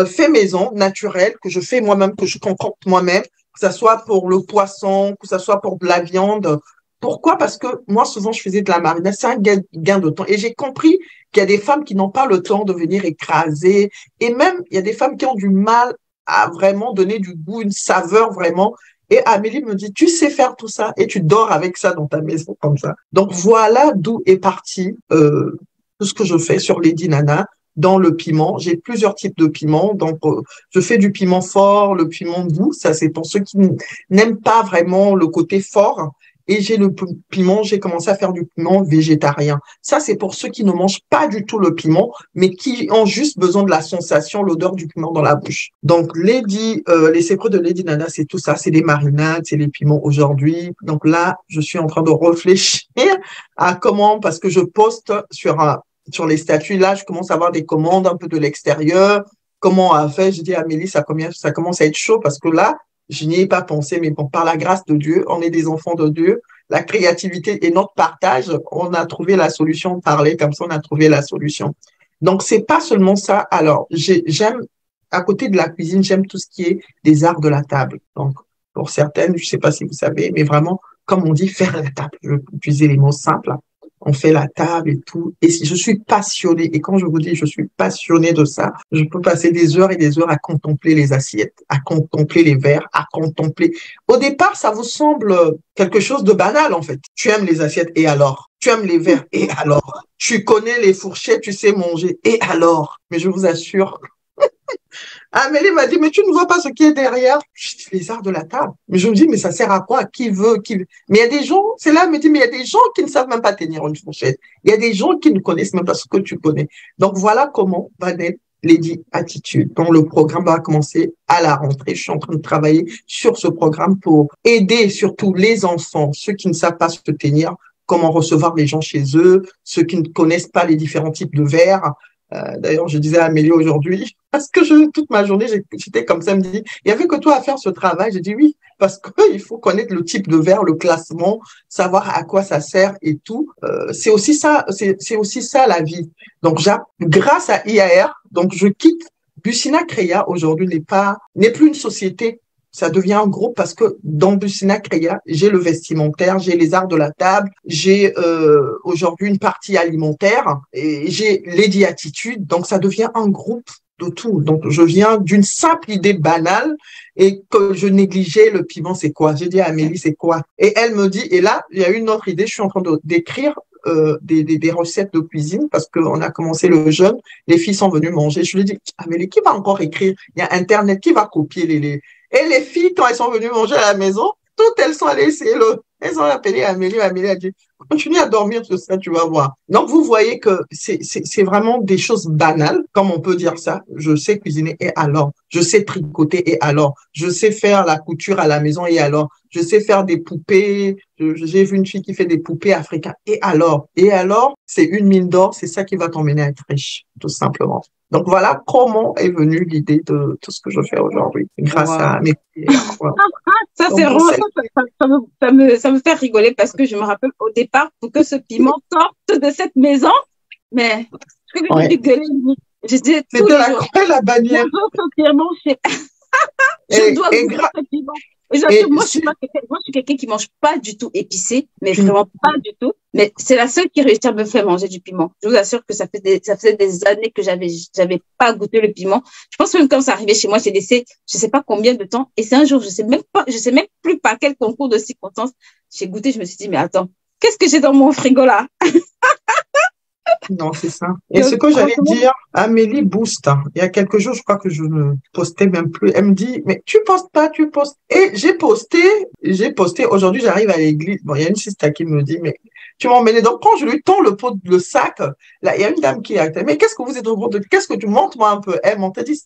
[SPEAKER 2] fait maison, naturelles, que je fais moi-même, que je concocte moi-même, que ça soit pour le poisson, que ça soit pour de la viande. Pourquoi? Parce que moi, souvent, je faisais de la marinade. C'est un gain de temps. Et j'ai compris qu'il y a des femmes qui n'ont pas le temps de venir écraser. Et même, il y a des femmes qui ont du mal à vraiment donner du goût, une saveur vraiment. Et Amélie me dit, tu sais faire tout ça et tu dors avec ça dans ta maison comme ça. Donc voilà d'où est parti tout ce que je fais sur Lady Nana dans le piment. J'ai plusieurs types de piment. Donc je fais du piment fort, le piment doux. Ça, c'est pour ceux qui n'aiment pas vraiment le côté fort. Et j'ai le piment, j'ai commencé à faire du piment végétarien. Ça, c'est pour ceux qui ne mangent pas du tout le piment, mais qui ont juste besoin de la sensation, l'odeur du piment dans la bouche. Donc, les secrets de Lady Nana, c'est tout ça. C'est des marinades, c'est les piments aujourd'hui. Donc là, je suis en train de réfléchir à comment, parce que je poste sur les statuts. Là, je commence à avoir des commandes un peu de l'extérieur. Comment on a fait? Je dis à Amélie, ça commence à être chaud parce que là, je n'y ai pas pensé, mais bon, par la grâce de Dieu, on est des enfants de Dieu. La créativité et notre partage, on a trouvé la solution. Parler comme ça, on a trouvé la solution. Donc, c'est pas seulement ça. Alors, j'aime, à côté de la cuisine, j'aime tout ce qui est des arts de la table. Donc, pour certaines, je sais pas si vous savez, mais vraiment, comme on dit, faire la table. Je vais utiliser les mots simples. On fait la table et tout. Et si je suis passionnée, et quand je vous dis je suis passionnée de ça, je peux passer des heures et des heures à contempler les assiettes, à contempler les verres, à contempler. Au départ, ça vous semble quelque chose de banal, en fait. Tu aimes les assiettes, et alors? Tu aimes les verres, et alors? Tu connais les fourchettes, tu sais manger, et alors? Mais je vous assure, Amélie m'a dit, mais tu ne vois pas ce qui est derrière? Je dis, les arts de la table. Mais je me dis, mais ça sert à quoi? Qui veut? Mais il y a des gens, c'est là, elle me dit, mais il y a des gens qui ne savent même pas tenir une fourchette. Il y a des gens qui ne connaissent même pas ce que tu connais. Donc voilà comment va naître Lady Attitude, dont le programme va commencer à la rentrée. Je suis en train de travailler sur ce programme pour aider surtout les enfants, ceux qui ne savent pas se tenir, comment recevoir les gens chez eux, ceux qui ne connaissent pas les différents types de verres. D'ailleurs, je disais à Amélie aujourd'hui, parce que toute ma journée, j'étais comme ça, elle me dit, il n'y avait que toi à faire ce travail. J'ai dit oui, parce qu'il faut connaître le type de verre, le classement, savoir à quoi ça sert et tout. C'est aussi ça la vie. Donc, grâce à IAR, donc je quitte Bucina Créa aujourd'hui n'est plus une société. Ça devient un groupe parce que dans Bucina Créa, j'ai le vestimentaire, j'ai les arts de la table, j'ai aujourd'hui une partie alimentaire et j'ai Lady Attitude. Donc, ça devient un groupe de tout. Donc, je viens d'une simple idée banale et que je négligeais le piment, c'est quoi? J'ai dit à Amélie, c'est quoi? Et elle me dit, et là, il y a une autre idée, je suis en train d'écrire des recettes de cuisine parce qu'on a commencé le jeûne, les filles sont venues manger. Je lui ai dit, Amélie, qui va encore écrire? Il y a Internet, qui va copier Et les filles, quand elles sont venues manger à la maison, toutes elles sont allées essayer elles ont appelé Amélie. Amélie a dit, continue à dormir sur ça, tu vas voir. Donc, vous voyez que c'est vraiment des choses banales, comme on peut dire ça. Je sais cuisiner et alors. Je sais tricoter et alors. Je sais faire la couture à la maison et alors. Je sais faire des poupées. J'ai vu une fille qui fait des poupées africaines et alors. Et alors, c'est une mine d'or. C'est ça qui va t'emmener à être riche, tout simplement. Donc voilà comment est venue l'idée de tout ce que je fais aujourd'hui, grâce à mes prières. Voilà.
[SPEAKER 1] Ça, c'est vraiment ça me fait rigoler parce que je me rappelle au départ, pour que ce piment sorte de cette maison, mais je vais gueuler. Je disais tous
[SPEAKER 2] C'était
[SPEAKER 1] les
[SPEAKER 2] la
[SPEAKER 1] jours.
[SPEAKER 2] croix, la bannière.
[SPEAKER 1] Je dois sortir mon chef. Je dois goûter ce piment.
[SPEAKER 2] Et
[SPEAKER 1] Moi, je suis quelqu'un qui mange pas du tout épicé, mais
[SPEAKER 2] tu,
[SPEAKER 1] vraiment pas du tout. Mais c'est la seule qui réussit à me faire manger du piment. Je vous assure que ça faisait des années que j'avais pas goûté le piment. Je pense que même quand ça arrivait chez moi, j'ai laissé, je sais pas combien de temps. Et c'est un jour, je sais même plus par quel concours de circonstances j'ai goûté. Je me suis dit, mais attends, qu'est-ce que j'ai dans mon frigo là?
[SPEAKER 2] Non, c'est ça. Et ce
[SPEAKER 1] Donc,
[SPEAKER 2] que j'allais
[SPEAKER 1] franchement,
[SPEAKER 2] dire, Amélie Boost, hein, il y a quelques jours, je crois que je ne postais même plus. Elle me dit, mais tu postes pas, tu postes. Et j'ai posté. Aujourd'hui, j'arrive à l'église. Bon, il y a une sister qui me dit, mais tu m'as emmené. Donc, quand je lui tends le sac, là, il y a une dame qui est mais qu'est-ce que vous êtes en train de, qu'est-ce que tu montres moi un peu? Elle m'a dit,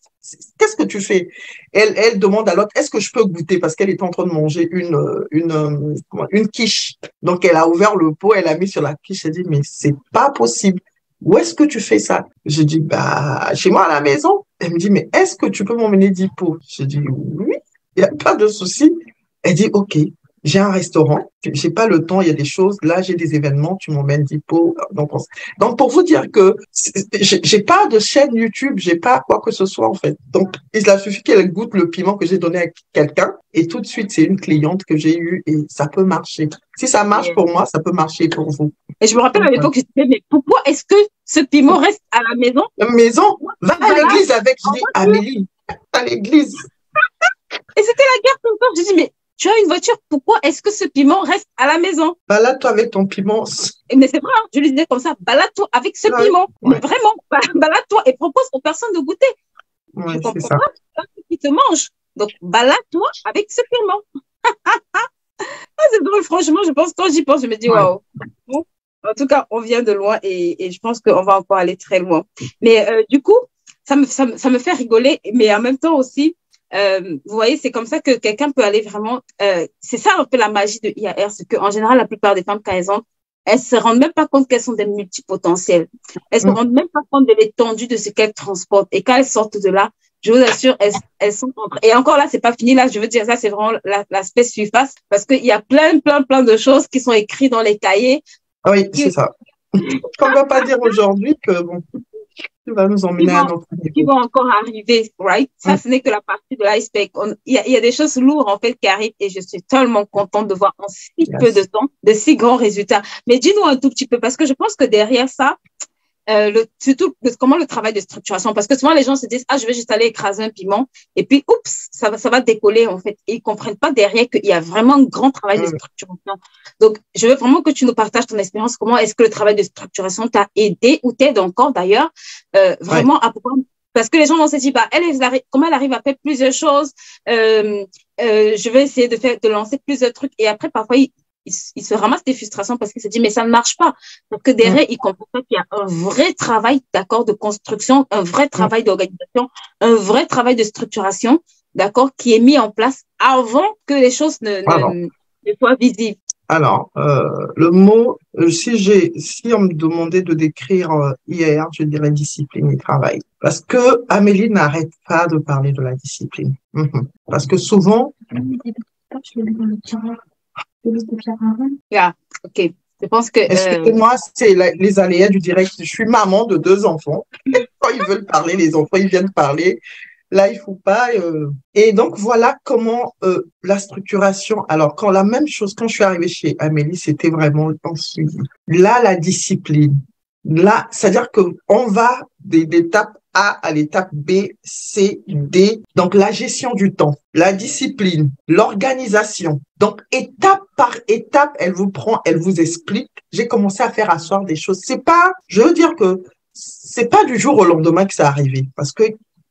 [SPEAKER 2] qu'est-ce que tu fais? Elle demande à l'autre, est-ce que je peux goûter? Parce qu'elle est en train de manger une quiche. Donc, elle a ouvert le pot, elle a mis sur la quiche. Elle dit, mais c'est pas possible. Où est-ce que tu fais ça? Je dis, bah, chez moi à la maison. Elle me dit, mais est-ce que tu peux m'emmener 10 pots? Je dis, oui, il n'y a pas de souci. Elle dit, OK, j'ai un restaurant, j'ai pas le temps, il y a des choses, là, j'ai des événements, tu m'emmènes 10 pots. Donc, pour vous dire que j'ai pas de chaîne YouTube, j'ai pas quoi que ce soit, en fait. Donc, il a suffi qu'elle goûte le piment que j'ai donné à quelqu'un et tout de suite, c'est une cliente que j'ai eue et ça peut marcher. Si ça marche pour moi, ça peut marcher pour vous.
[SPEAKER 1] et je me rappelle
[SPEAKER 2] Donc,
[SPEAKER 1] à l'époque, je disais, mais pourquoi est-ce que ce piment reste à la maison?
[SPEAKER 2] maison, va à
[SPEAKER 1] Voilà.
[SPEAKER 2] l'église avec. Je dis, Amélie, à l'église.
[SPEAKER 1] Et c'était la guerre tout le temps. Je dis, mais tu as une voiture, pourquoi est-ce que ce piment reste à la maison?
[SPEAKER 2] Balade-toi avec ton piment.
[SPEAKER 1] Mais c'est vrai, hein, je lui disais comme ça, balade-toi avec ce
[SPEAKER 2] Ouais,
[SPEAKER 1] piment. Mais
[SPEAKER 2] ouais,
[SPEAKER 1] vraiment, balade-toi et propose aux personnes de goûter. Je
[SPEAKER 2] ouais, c'est
[SPEAKER 1] comprends
[SPEAKER 2] ça.
[SPEAKER 1] pas ce qui te mange. Donc, balade-toi avec ce piment. Ah, c'est drôle, franchement, je pense, quand j'y pense, je me dis,
[SPEAKER 2] Ouais.
[SPEAKER 1] waouh. Bon, en tout cas, on vient de loin et je pense qu'on va encore aller très loin. Mais du coup, ça me fait rigoler, mais en même temps aussi, vous voyez, c'est comme ça que quelqu'un peut aller vraiment. C'est ça un peu la magie de IAR, c'est qu'en général, la plupart des femmes, quand elles se rendent même pas compte qu'elles sont des multipotentielles. Elles se
[SPEAKER 2] Mm.
[SPEAKER 1] rendent même pas compte de l'étendue de ce qu'elles transportent. Et quand elles sortent de là, je vous assure, elles sont et encore là, c'est pas fini. Là, je veux dire, ça, c'est vraiment l'aspect surface parce qu'il y a plein de choses qui sont écrites dans les cahiers
[SPEAKER 2] Oui, c'est
[SPEAKER 1] qui,
[SPEAKER 2] ça. Qu'on ne va pas dire aujourd'hui que bon, tu vas nous
[SPEAKER 1] qui
[SPEAKER 2] emmener à
[SPEAKER 1] vont,
[SPEAKER 2] un autre
[SPEAKER 1] qui
[SPEAKER 2] niveau.
[SPEAKER 1] vont encore arriver, right? Ça,
[SPEAKER 2] Mm.
[SPEAKER 1] ce n'est que la partie de l'iceberg. Il y a des choses lourdes, en fait, qui arrivent et je suis tellement contente de voir en si peu de
[SPEAKER 2] Yes.
[SPEAKER 1] temps de si grands résultats. Mais dis-nous un tout petit peu parce que je pense que derrière ça, surtout comment le travail de structuration, parce que souvent les gens se disent, ah, je vais juste aller écraser un piment, et puis, oups, ça va décoller, en fait. Et ils comprennent pas derrière qu'il y a vraiment un grand travail de
[SPEAKER 2] Mm.
[SPEAKER 1] structuration. Donc, je veux vraiment que tu nous partages ton expérience, comment est-ce que le travail de structuration t'a aidé ou t'aide encore d'ailleurs,
[SPEAKER 2] Ouais.
[SPEAKER 1] vraiment à pouvoir, parce que les gens vont se dire, bah, comment elle arrive à faire plusieurs choses, je vais essayer de lancer plusieurs trucs, et après, parfois, il se ramasse des frustrations parce qu'il se dit, mais ça ne marche pas. Donc, que
[SPEAKER 2] Mm.
[SPEAKER 1] derrière, il comprend qu'il y a un vrai travail, d'accord, de construction, un vrai
[SPEAKER 2] Mm.
[SPEAKER 1] travail d'organisation, un vrai travail de structuration, d'accord, qui est mis en place avant que les choses
[SPEAKER 2] Alors,
[SPEAKER 1] ne soient visibles.
[SPEAKER 2] le mot, si on me demandait de décrire hier, je dirais discipline et travail. Parce que Amélie n'arrête pas de parler de la discipline. Mhm. Parce que souvent,
[SPEAKER 1] Yeah, ok. Je pense que,
[SPEAKER 2] excusez-moi, c'est les aléas du direct. Je suis maman de 2 enfants. Quand ils veulent parler, les enfants, ils viennent parler. Là, il faut pas. Et donc, voilà comment la structuration. Alors, quand la même chose, quand je suis arrivée chez Amélie, c'était vraiment un suivi. Là, la discipline. Là, c'est-à-dire que on va de l'étape A à l'étape B, C, D. Donc, la gestion du temps, la discipline, l'organisation. Donc, étape par étape, elle vous prend, elle vous explique. J'ai commencé à faire asseoir des choses. C'est pas, je veux dire que c'est pas du jour au lendemain que ça arrivé. Parce que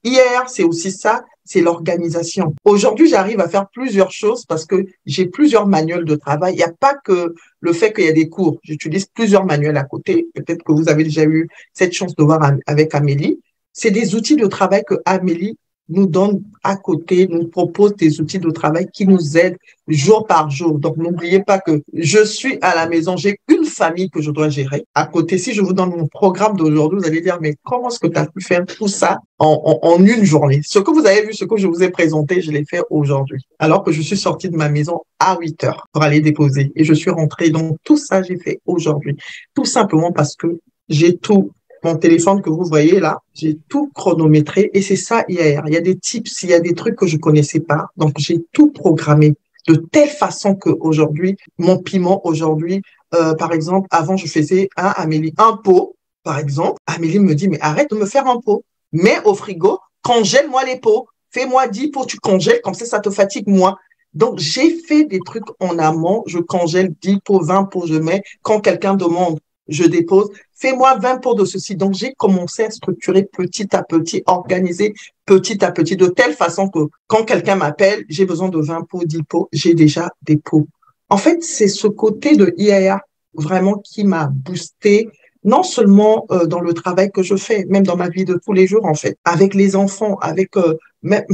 [SPEAKER 2] hier, c'est aussi ça, c'est l'organisation. Aujourd'hui, j'arrive à faire plusieurs choses parce que j'ai plusieurs manuels de travail. Il n'y a pas que le fait qu'il y a des cours. J'utilise plusieurs manuels à côté. Peut-être que vous avez déjà eu cette chance de voir avec Amélie. C'est des outils de travail que Amélie nous donne à côté, nous propose des outils de travail qui nous aident jour par jour. Donc, n'oubliez pas que je suis à la maison, j'ai une famille que je dois gérer. À côté, si je vous donne mon programme d'aujourd'hui, vous allez dire, mais comment est-ce que tu as pu faire tout ça en une journée? Ce que vous avez vu, ce que je vous ai présenté, je l'ai fait aujourd'hui. Alors que je suis sortie de ma maison à 8 heures pour aller déposer. Et je suis rentrée. Donc, tout ça, j'ai fait aujourd'hui. Tout simplement parce que j'ai tout mon téléphone que vous voyez là, j'ai tout chronométré et c'est ça hier. Il y a des tips, il y a des trucs que je connaissais pas. Donc, j'ai tout programmé de telle façon qu'aujourd'hui, mon piment, aujourd'hui, par exemple, avant, je faisais Amélie, un pot, par exemple. Amélie me dit, mais arrête de me faire un pot. Mets au frigo, congèle-moi les pots. Fais-moi 10 pots, tu congèles, comme ça te fatigue moins. Donc, j'ai fait des trucs en amont. Je congèle 10 pots, 20 pots, je mets. Quand quelqu'un demande, je dépose. Fais-moi 20 pots de ceci. Donc, j'ai commencé à structurer petit à petit, organiser petit à petit, de telle façon que quand quelqu'un m'appelle, j'ai besoin de 20 pots, 10 pots, j'ai déjà des pots. En fait, c'est ce côté de IAA vraiment qui m'a boosté, non seulement dans le travail que je fais, même dans ma vie de tous les jours, en fait, avec les enfants, avec même,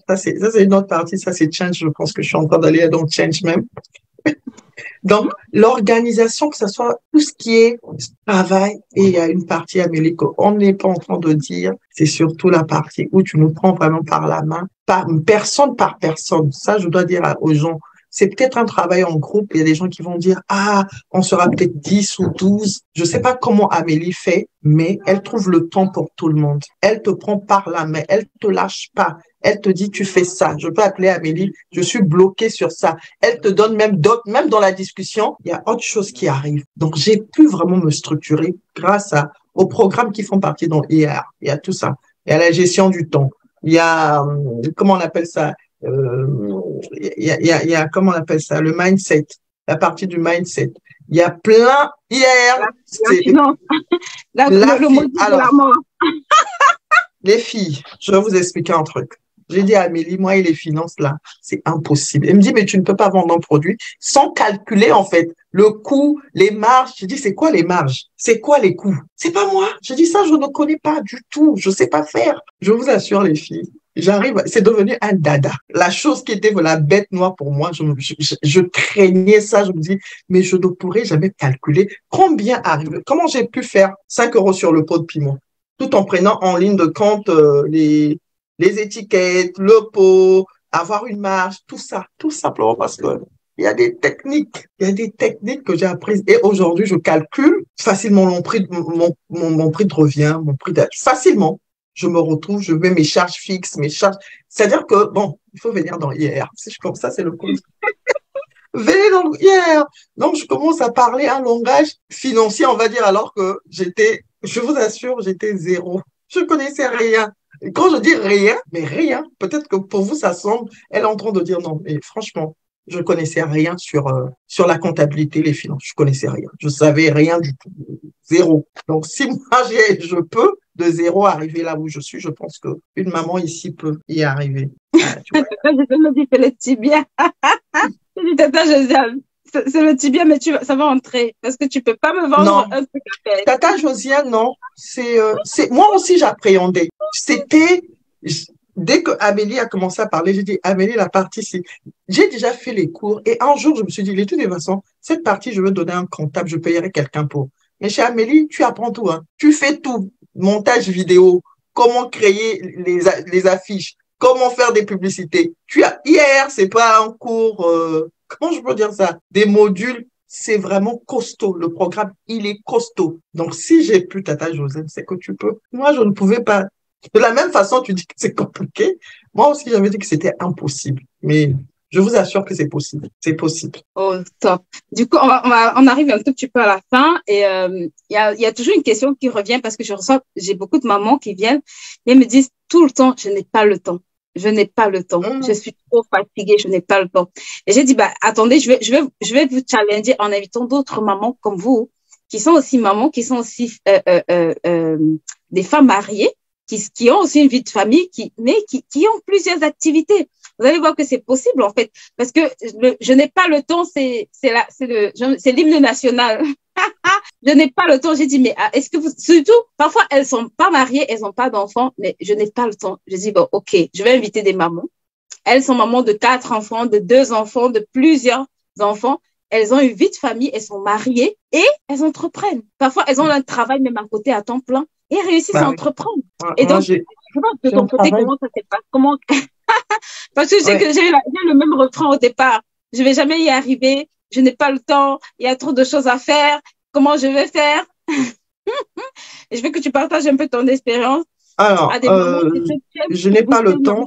[SPEAKER 2] ça c'est une autre partie, ça c'est change, je pense que je suis en train d'aller dans change même. Donc, l'organisation, que ce soit tout ce qui est travail, et il y a une partie, Amélie, qu'on n'est pas en train de dire, c'est surtout la partie où tu nous prends vraiment par la main, par personne. Ça, je dois dire aux gens, c'est peut-être un travail en groupe, il y a des gens qui vont dire, ah, on sera peut-être 10 ou 12. Je sais pas comment Amélie fait, mais elle trouve le temps pour tout le monde. Elle te prend par la main, elle te lâche pas. Elle te dit, tu fais ça. Je peux appeler Amélie, je suis bloquée sur ça. Elle te donne même d'autres, même dans la discussion, il y a autre chose qui arrive. Donc, j'ai pu vraiment me structurer grâce aux programmes qui font partie dans IR. Il y a tout ça. Il y a la gestion du temps. Il y a, comment on appelle ça? Il y a, comment on appelle ça? Le mindset. La partie du mindset. Il y a plein,
[SPEAKER 1] La finance. Le mot de la mort.
[SPEAKER 2] Les filles, je vais vous expliquer un truc. J'ai dit à Amélie, moi et les finances, là, c'est impossible. Elle me dit, mais tu ne peux pas vendre un produit sans calculer, en fait, le coût, les marges. Je dis, c'est quoi les marges? C'est quoi les coûts? C'est pas moi. Je dis, ça, je ne connais pas du tout. Je sais pas faire. Je vous assure, les filles. J'arrive, c'est devenu un dada. La chose qui était la bête noire pour moi, je craignais ça. Je me dis, mais je ne pourrais jamais calculer combien arrive. Comment j'ai pu faire 5 euros sur le pot de piment? Tout en prenant en ligne de compte les étiquettes, le pot, avoir une marge, tout ça, tout simplement parce que il y a des techniques, que j'ai apprises et aujourd'hui je calcule facilement mon prix de revient, mon prix d'achat, facilement. Je me retrouve, je mets mes charges fixes, mes charges. C'est-à-dire que bon, il faut venir dans IR. C'est comme ça, c'est le code. Venez dans IR. Donc je commence à parler un langage financier, on va dire, alors que je vous assure, j'étais zéro. Je connaissais rien. Et quand je dis rien, mais rien, peut-être que pour vous, ça semble, elle est en train de dire non, mais franchement, je connaissais rien sur la comptabilité, les finances. Je connaissais rien. Je savais rien du tout. Zéro. Donc, si moi, je peux de zéro arriver là où je suis, je pense que une maman ici peut y arriver.
[SPEAKER 1] Ah, je me dis, c'est le tibia. Je dis, Tata Josiane, c'est le tibia, mais ça va entrer. Parce que tu peux pas me vendre un truc à faire.
[SPEAKER 2] Tata Josiane, non. Moi aussi, j'appréhendais. Dès que Amélie a commencé à parler, j'ai dit, Amélie, la partie, j'ai déjà fait les cours. Et un jour, je me suis dit, de toute façon, cette partie, je veux donner un comptable, je payerai quelqu'un pour. Mais chez Amélie, tu apprends tout, hein. Tu fais tout. Montage vidéo, comment créer les affiches, comment faire des publicités. Hier, c'est pas un cours, comment je peux dire ça? Des modules, c'est vraiment costaud. Le programme, il est costaud. Donc, si j'ai pu, Tata Joseph, c'est que tu peux. Moi, je ne pouvais pas. De la même façon, tu dis que c'est compliqué. Moi aussi, j'avais dit que c'était impossible. Mais je vous assure que c'est possible. C'est possible.
[SPEAKER 1] Oh, top. Du coup, on arrive un tout petit peu à la fin et il y a toujours une question qui revient parce que j'ai beaucoup de mamans qui viennent et me disent tout le temps, je n'ai pas le temps. Je n'ai pas le temps. Je suis trop fatiguée, je n'ai pas le temps. Et j'ai dit, attendez, je vais vous challenger en invitant d'autres mamans comme vous, qui sont aussi mamans, qui sont aussi des femmes mariées, qui ont aussi une vie de famille, qui ont plusieurs activités. Vous allez voir que c'est possible, en fait, parce que je n'ai pas le temps, c'est l'hymne national. Je n'ai pas le temps. J'ai dit, mais est-ce que surtout, parfois, elles sont pas mariées, elles n'ont pas d'enfants, mais je n'ai pas le temps. Je dis, bon, ok, je vais inviter des mamans. Elles sont mamans de 4 enfants, de 2 enfants, de plusieurs enfants. Elles ont une vie de famille, elles sont mariées et elles entreprennent. Parfois, elles ont un travail même à côté à temps plein et réussissent à entreprendre. Et donc, je pense que de ton côté, comment ça se passe? Comment... Parce que j'ai le même refrain au départ. Je vais jamais y arriver. Je n'ai pas le temps. Il y a trop de choses à faire. Comment je vais faire? Et je veux que tu partages un peu ton expérience
[SPEAKER 2] Alors,
[SPEAKER 1] à des moments où tu aimes
[SPEAKER 2] je
[SPEAKER 1] pour
[SPEAKER 2] n'ai pas
[SPEAKER 1] booster
[SPEAKER 2] le
[SPEAKER 1] le
[SPEAKER 2] temps,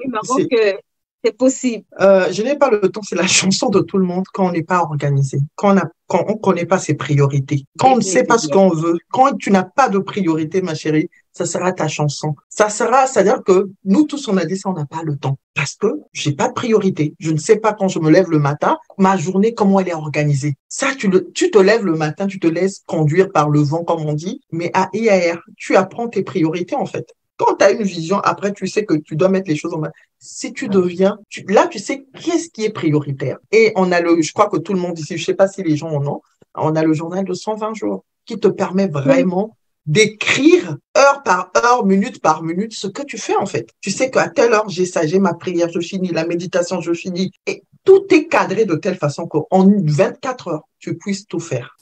[SPEAKER 1] Maroc que c'est possible.
[SPEAKER 2] je n'ai pas le temps, c'est la chanson de tout le monde quand on n'est pas organisé, quand on connaît pas ses priorités, quand on ne sait pas ce
[SPEAKER 1] Définitivement.
[SPEAKER 2] qu'on veut, quand tu n'as pas de priorité, ma chérie, ça sera ta chanson. C'est-à-dire que nous tous, on a dit ça, on n'a pas le temps. Parce que j'ai pas de priorité. Je ne sais pas quand je me lève le matin, ma journée, comment elle est organisée. Ça, tu te lèves le matin, tu te laisses conduire par le vent, comme on dit, mais à IAR, tu apprends tes priorités, en fait. Quand tu as une vision, après, tu sais que tu dois mettre les choses en main. Si tu deviens, là, tu sais qu'est-ce qui est prioritaire. Et je crois que tout le monde ici, je sais pas si les gens en ont, on a le journal de 120 jours qui te permet
[SPEAKER 1] Oui.
[SPEAKER 2] vraiment d'écrire heure par heure, minute par minute, ce que tu fais en fait. Tu sais qu'à telle heure, j'ai ça, j'ai ma prière, je finis, la méditation, je finis. Et tout est cadré de telle façon qu'en 24 heures, tu puisses tout faire.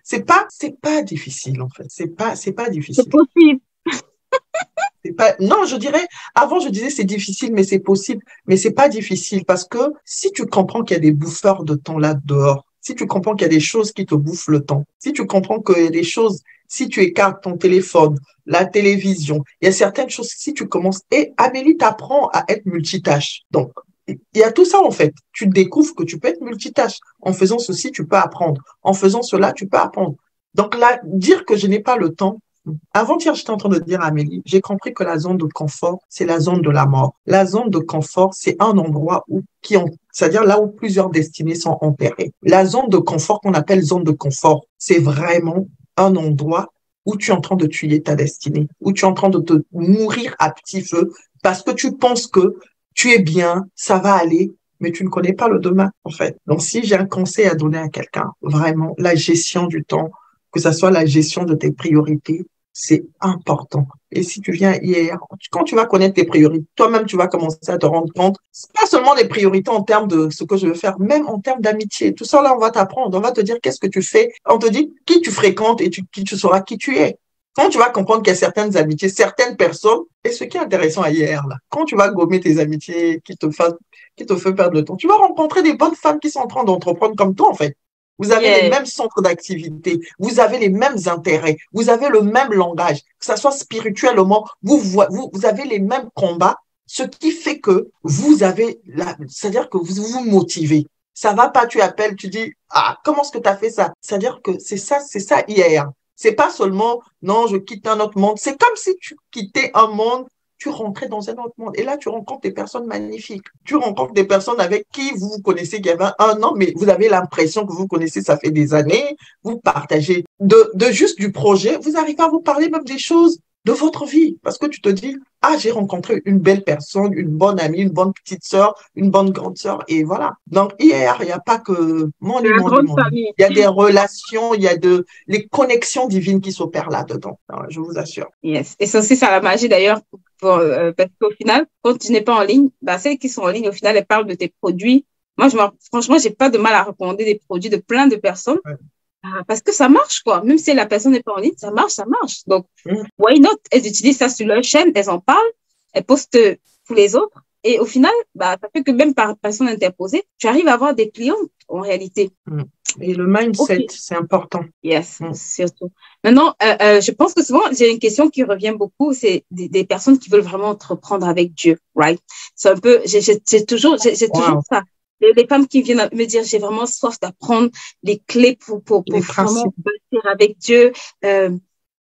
[SPEAKER 2] C'est pas difficile en fait. C'est pas
[SPEAKER 1] C'est
[SPEAKER 2] difficile.
[SPEAKER 1] possible.
[SPEAKER 2] Non, je dirais, avant je disais c'est difficile, mais c'est possible, mais c'est pas difficile parce que si tu comprends qu'il y a des bouffeurs de temps là dehors, si tu comprends qu'il y a des choses qui te bouffent le temps, si tu comprends qu'il y a des choses, si tu écartes ton téléphone, la télévision, il y a certaines choses, si tu commences, et Amélie t'apprend à être multitâche. Donc, il y a tout ça en fait. Tu découvres que tu peux être multitâche. En faisant ceci, tu peux apprendre. En faisant cela, tu peux apprendre. Donc là, dire que je n'ai pas le temps, avant-hier, j'étais en train de dire à Amélie, j'ai compris que la zone de confort, c'est la zone de la mort. La zone de confort, c'est un endroit c'est-à-dire là où plusieurs destinées sont enterrées. La zone de confort qu'on appelle zone de confort, c'est vraiment un endroit où tu es en train de tuer ta destinée, où tu es en train de te mourir à petit feu parce que tu penses que tu es bien, ça va aller, mais tu ne connais pas le demain, en fait. Donc, si j'ai un conseil à donner à quelqu'un, vraiment, la gestion du temps, que ce soit la gestion de tes priorités, c'est important. Et si tu viens hier, quand tu vas connaître tes priorités, toi-même, tu vas commencer à te rendre compte, c'est pas seulement des priorités en termes de ce que je veux faire, même en termes d'amitié. Tout ça, là, on va t'apprendre. On va te dire qu'est-ce que tu fais. On te dit qui tu fréquentes et tu sauras qui tu es. Quand tu vas comprendre qu'il y a certaines amitiés, certaines personnes, et ce qui est intéressant à hier, là, quand tu vas gommer tes amitiés qui te fait perdre le temps, tu vas rencontrer des bonnes femmes qui sont en train d'entreprendre comme toi, en fait. Vous avez les
[SPEAKER 1] Yeah.
[SPEAKER 2] mêmes centres d'activité, vous avez les mêmes intérêts, vous avez le même langage, que ce soit spirituellement, vous avez les mêmes combats, ce qui fait que c'est-à-dire que vous vous motivez. Ça va pas, tu appelles, tu dis, ah, comment est-ce que tu as fait ça? C'est-à-dire que c'est ça hier. C'est pas seulement, non, je quitte un autre monde. C'est comme si tu quittais un monde, tu rentrais dans un autre monde. Et là, tu rencontres des personnes magnifiques. Tu rencontres des personnes avec qui vous vous connaissez il y avait un an, mais vous avez l'impression que vous connaissez, ça fait des années. Vous partagez de juste du projet. Vous arrivez à vous parler même des choses de votre vie. Parce que tu te dis, ah, j'ai rencontré une belle personne, une bonne amie, une bonne petite sœur, une bonne grande sœur. Et voilà. Donc, hier, il n'y a pas que
[SPEAKER 1] C'est la grande
[SPEAKER 2] mon.
[SPEAKER 1] famille.
[SPEAKER 2] Il y a des relations, il y a les connexions divines qui s'opèrent là-dedans. Alors, je vous assure.
[SPEAKER 1] Yes. Et c'est aussi ça la magie d'ailleurs, parce qu'au final, quand tu n'es pas en ligne, bah, celles qui sont en ligne, au final, elles parlent de tes produits. Moi, franchement, j'ai pas de mal à recommander des produits de plein de personnes.
[SPEAKER 2] Ouais.
[SPEAKER 1] Parce que ça marche, quoi. Même si la personne n'est pas en ligne, ça marche, ça marche. Donc,
[SPEAKER 2] Mmh.
[SPEAKER 1] why not? Elles utilisent ça sur leur chaîne, elles en parlent, elles postent pour les autres. Et au final, bah, ça fait que même par personne interposée, tu arrives à avoir des clients, en réalité.
[SPEAKER 2] Mmh. Et le mindset,
[SPEAKER 1] Okay.
[SPEAKER 2] c'est important.
[SPEAKER 1] Yes, surtout. Maintenant, je pense que souvent, j'ai une question qui revient beaucoup, c'est des personnes qui veulent vraiment entreprendre avec Dieu, right? C'est un peu, j'ai toujours
[SPEAKER 2] Wow.
[SPEAKER 1] ça. Les femmes qui viennent me dire, j'ai vraiment soif d'apprendre les clés pour
[SPEAKER 2] Les
[SPEAKER 1] vraiment
[SPEAKER 2] principes.
[SPEAKER 1] bâtir avec Dieu.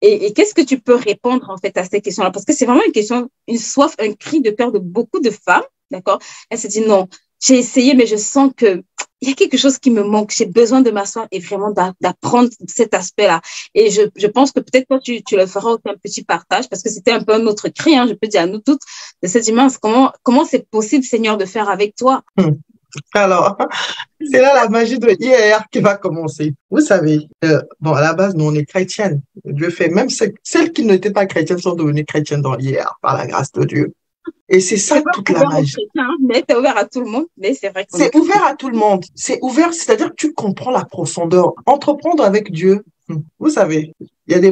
[SPEAKER 1] Et qu'est-ce que tu peux répondre, en fait, à cette question-là? Parce que c'est vraiment une question, une soif, un cri de cœur de beaucoup de femmes, d'accord? Elles se disent, non, j'ai essayé, mais je sens que il y a quelque chose qui me manque. J'ai besoin de m'asseoir et vraiment d'apprendre cet aspect-là. Et je pense que peut-être toi, tu le feras avec un petit partage parce que c'était un peu un autre cri, hein, je peux dire à nous toutes, de cette dimanche. Comment c'est possible, Seigneur, de faire avec toi?
[SPEAKER 2] Alors, c'est là la magie de hier qui va commencer. Vous savez, bon, à la base, nous, on est chrétiennes. Dieu fait, même celles qui n'étaient pas chrétiennes sont devenues chrétiennes dans hier, par la grâce de Dieu. Et c'est ça
[SPEAKER 1] C'est pas
[SPEAKER 2] toute la
[SPEAKER 1] ouvert aux
[SPEAKER 2] magie.
[SPEAKER 1] chrétiens, mais c'est ouvert à tout le monde. Mais c'est vrai qu'on est
[SPEAKER 2] C'est ouvert à tout le monde. C'est ouvert, c'est-à-dire que tu comprends la profondeur. Entreprendre avec Dieu, vous savez,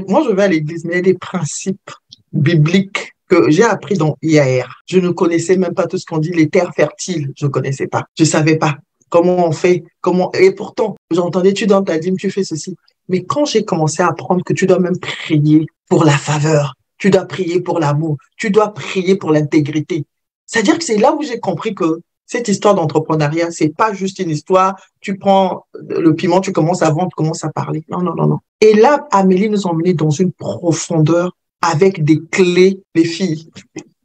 [SPEAKER 2] moi je vais à l'église, mais il y a des principes bibliques que j'ai appris dans IAR. Je ne connaissais même pas tout ce qu'on dit, les terres fertiles, je ne connaissais pas. Je savais pas comment on fait, et pourtant, j'entendais, tu donnes ta dîme, tu fais ceci. Mais quand j'ai commencé à apprendre que tu dois même prier pour la faveur, tu dois prier pour l'amour, tu dois prier pour l'intégrité. C'est-à-dire que c'est là où j'ai compris que cette histoire d'entrepreneuriat, c'est pas juste une histoire, tu prends le piment, tu commences à vendre, tu commences à parler. Non, non, non, non. Et là, Amélie nous a emmenés dans une profondeur avec des clés, les filles.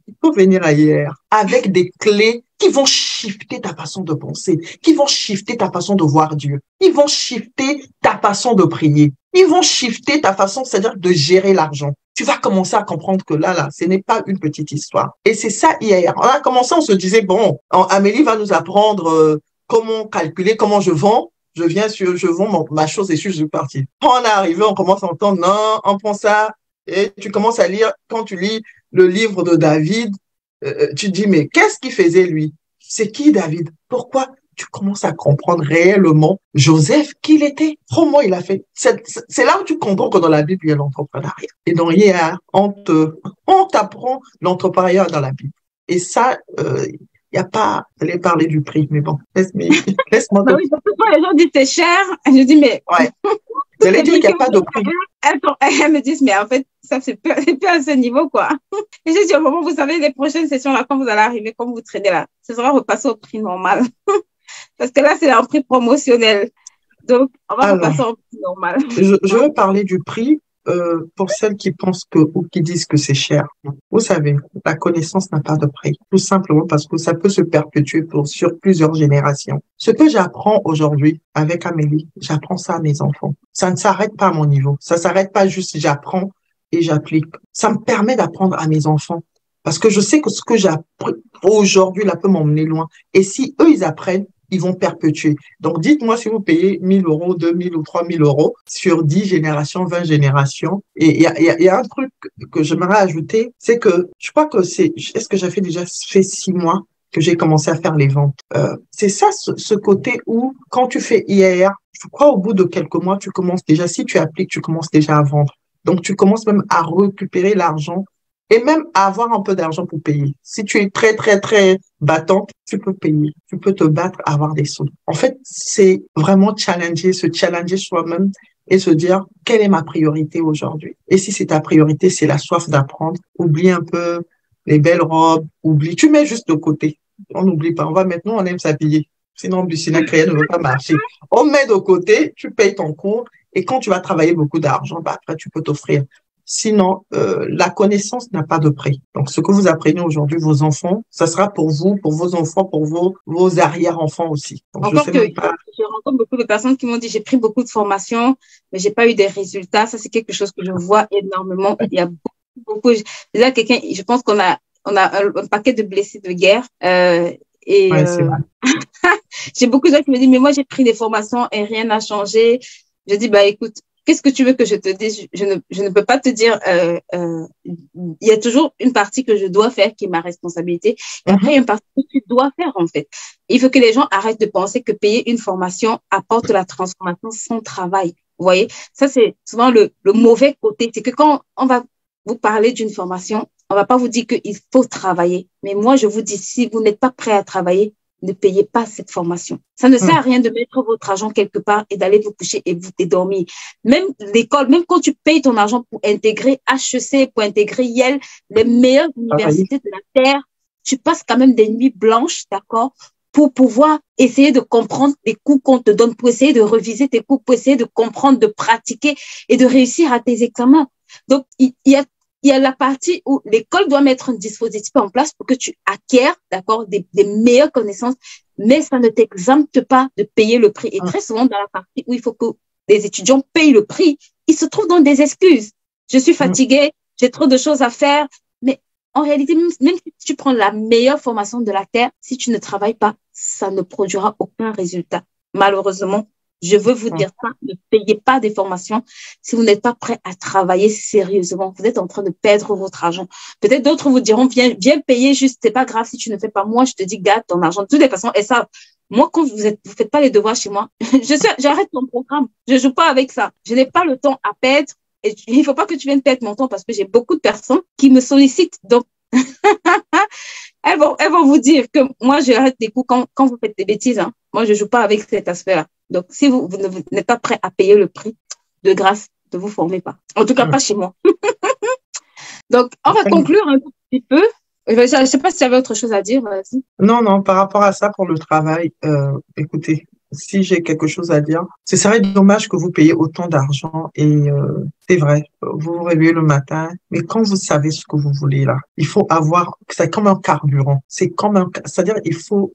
[SPEAKER 2] Il faut venir ailleurs, avec des clés qui vont shifter ta façon de penser, qui vont shifter ta façon de voir Dieu, ils vont shifter ta façon de prier, ils vont shifter ta façon, c'est-à-dire de gérer l'argent. Tu vas commencer à comprendre que là, ce n'est pas une petite histoire. Et c'est ça hier. On a commencé, on se disait, bon, Amélie va nous apprendre comment calculer, comment je vends. Je vends ma chose et je suis partie. Quand on est arrivé, on commence à entendre, non, on prend ça, et tu commences à lire, quand tu lis le livre de David, tu te dis, mais qu'est-ce qu'il faisait lui? C'est qui David? Pourquoi? Tu commences à comprendre réellement Joseph, qui il était, comment il a fait. C'est là où tu comprends que dans la Bible, il y a l'entrepreneuriat. Et donc, hier, on t'apprend l'entrepreneuriat dans la Bible. Et ça, il n'y a pas, j'allais parler du prix, mais bon, laisse-moi.
[SPEAKER 1] Bah oui, parce que quand les gens disent c'est cher, je dis, mais.
[SPEAKER 2] Ouais. J'allais dire qu'il n'y a pas de prix.
[SPEAKER 1] Elles me disent, mais en fait, ça, c'est plus à ce niveau, quoi. Et je dis, au moment où vous savez, les prochaines sessions, là, quand vous allez arriver, quand vous tradez là, ce sera repassé au prix normal. Parce que là, c'est un prix promotionnel. Donc, on va repasser au prix normal.
[SPEAKER 2] Je veux parler du prix pour celles qui pensent ou qui disent que c'est cher. Vous savez, la connaissance n'a pas de prix. Tout simplement parce que ça peut se perpétuer sur plusieurs générations. Ce que j'apprends aujourd'hui avec Amélie, j'apprends ça à mes enfants. Ça ne s'arrête pas à mon niveau. Ça ne s'arrête pas juste si j'apprends et j'applique. Ça me permet d'apprendre à mes enfants. Parce que je sais que ce que j'apprends aujourd'hui, là, peut m'emmener loin. Et si eux, ils apprennent, ils vont perpétuer. Donc, dites-moi si vous payez 1 000 euros, 2 000 ou 3 000 euros sur 10 générations, 20 générations. Et il y a un truc que j'aimerais ajouter, c'est que je crois que est-ce que j'ai déjà fait 6 mois que j'ai commencé à faire les ventes. C'est ça, ce côté où, quand tu fais IAR, je crois au bout de quelques mois, tu commences déjà, si tu appliques, tu commences déjà à vendre. Donc, tu commences même à récupérer l'argent et même à avoir un peu d'argent pour payer. Si tu es très, très, très battante, tu peux payer. Tu peux te battre à avoir des sous. En fait, c'est vraiment se challenger soi-même et se dire, quelle est ma priorité aujourd'hui? Et si c'est ta priorité, c'est la soif d'apprendre, oublie un peu les belles robes, tu mets juste de côté. On n'oublie pas. On aime s'habiller. Sinon, Bucina Créa ne veut pas marcher. On met de côté, tu payes ton cours et quand tu vas travailler beaucoup d'argent, après, tu peux t'offrir. Sinon, la connaissance n'a pas de prix. Donc, ce que vous apprenez aujourd'hui, vos enfants, ça sera pour vous, pour vos enfants, pour vos arrière-enfants aussi. Donc,
[SPEAKER 1] encore que je rencontre beaucoup de personnes qui m'ont dit, j'ai pris beaucoup de formations, mais j'ai pas eu des résultats. Ça, c'est quelque chose que je vois énormément. Il y a beaucoup. Là, je pense qu'on a un paquet de blessés de guerre. J'ai beaucoup de gens qui me disent, mais moi, j'ai pris des formations et rien n'a changé. Je dis, bah, écoute, qu'est-ce que tu veux que je te dise? Je ne peux pas te dire, il y a toujours une partie que je dois faire qui est ma responsabilité. Et après, il y a une partie que tu dois faire, en fait. Il faut que les gens arrêtent de penser que payer une formation apporte la transformation sans travail. Vous voyez? Ça, c'est souvent le mauvais côté. C'est que quand on va vous parler d'une formation, on va pas vous dire qu'il faut travailler. Mais moi, je vous dis, si vous n'êtes pas prêt à travailler, ne payez pas cette formation. Ça ne sert à rien de mettre votre argent quelque part et d'aller vous coucher et vous dormir. Même l'école, même quand tu payes ton argent pour intégrer HEC, pour intégrer Yale, les meilleures universités de la Terre, tu passes quand même des nuits blanches, d'accord, pour pouvoir essayer de comprendre les cours qu'on te donne, pour essayer de reviser tes cours, pour essayer de comprendre, de pratiquer et de réussir à tes examens. Donc, il y a la partie où l'école doit mettre un dispositif en place pour que tu acquières, d'accord, des meilleures connaissances, mais ça ne t'exempte pas de payer le prix. Et très souvent, dans la partie où il faut que les étudiants payent le prix, ils se trouvent dans des excuses. Je suis fatiguée, j'ai trop de choses à faire. Mais en réalité, même si tu prends la meilleure formation de la Terre, si tu ne travailles pas, ça ne produira aucun résultat. Malheureusement, je veux vous dire ça, ne payez pas des formations si vous n'êtes pas prêt à travailler sérieusement. Vous êtes en train de perdre votre argent. Peut-être d'autres vous diront, viens payer juste, c'est pas grave si tu ne fais pas. Moi, je te dis, garde ton argent. De toutes les façons, et ça, moi, quand vous faites pas les devoirs chez moi, j'arrête ton programme. Je joue pas avec ça. Je n'ai pas le temps à perdre. Et il faut pas que tu viennes perdre mon temps parce que j'ai beaucoup de personnes qui me sollicitent. Donc, elles vont vous dire que moi, j'arrête des coups quand vous faites des bêtises. Moi, je joue pas avec cet aspect-là. Donc, si vous n'êtes pas prêt à payer le prix, de grâce, ne vous formez pas. En tout cas, pas chez moi. Donc, on va conclure un tout petit peu. Je ne sais pas si tu avais autre chose à dire. Vas-y.
[SPEAKER 2] Non, par rapport à ça, pour le travail, écoutez, si j'ai quelque chose à dire, ce serait dommage que vous payiez autant d'argent et c'est vrai, vous vous réveillez le matin, mais quand vous savez ce que vous voulez là, il faut avoir, c'est comme un carburant, c'est-à-dire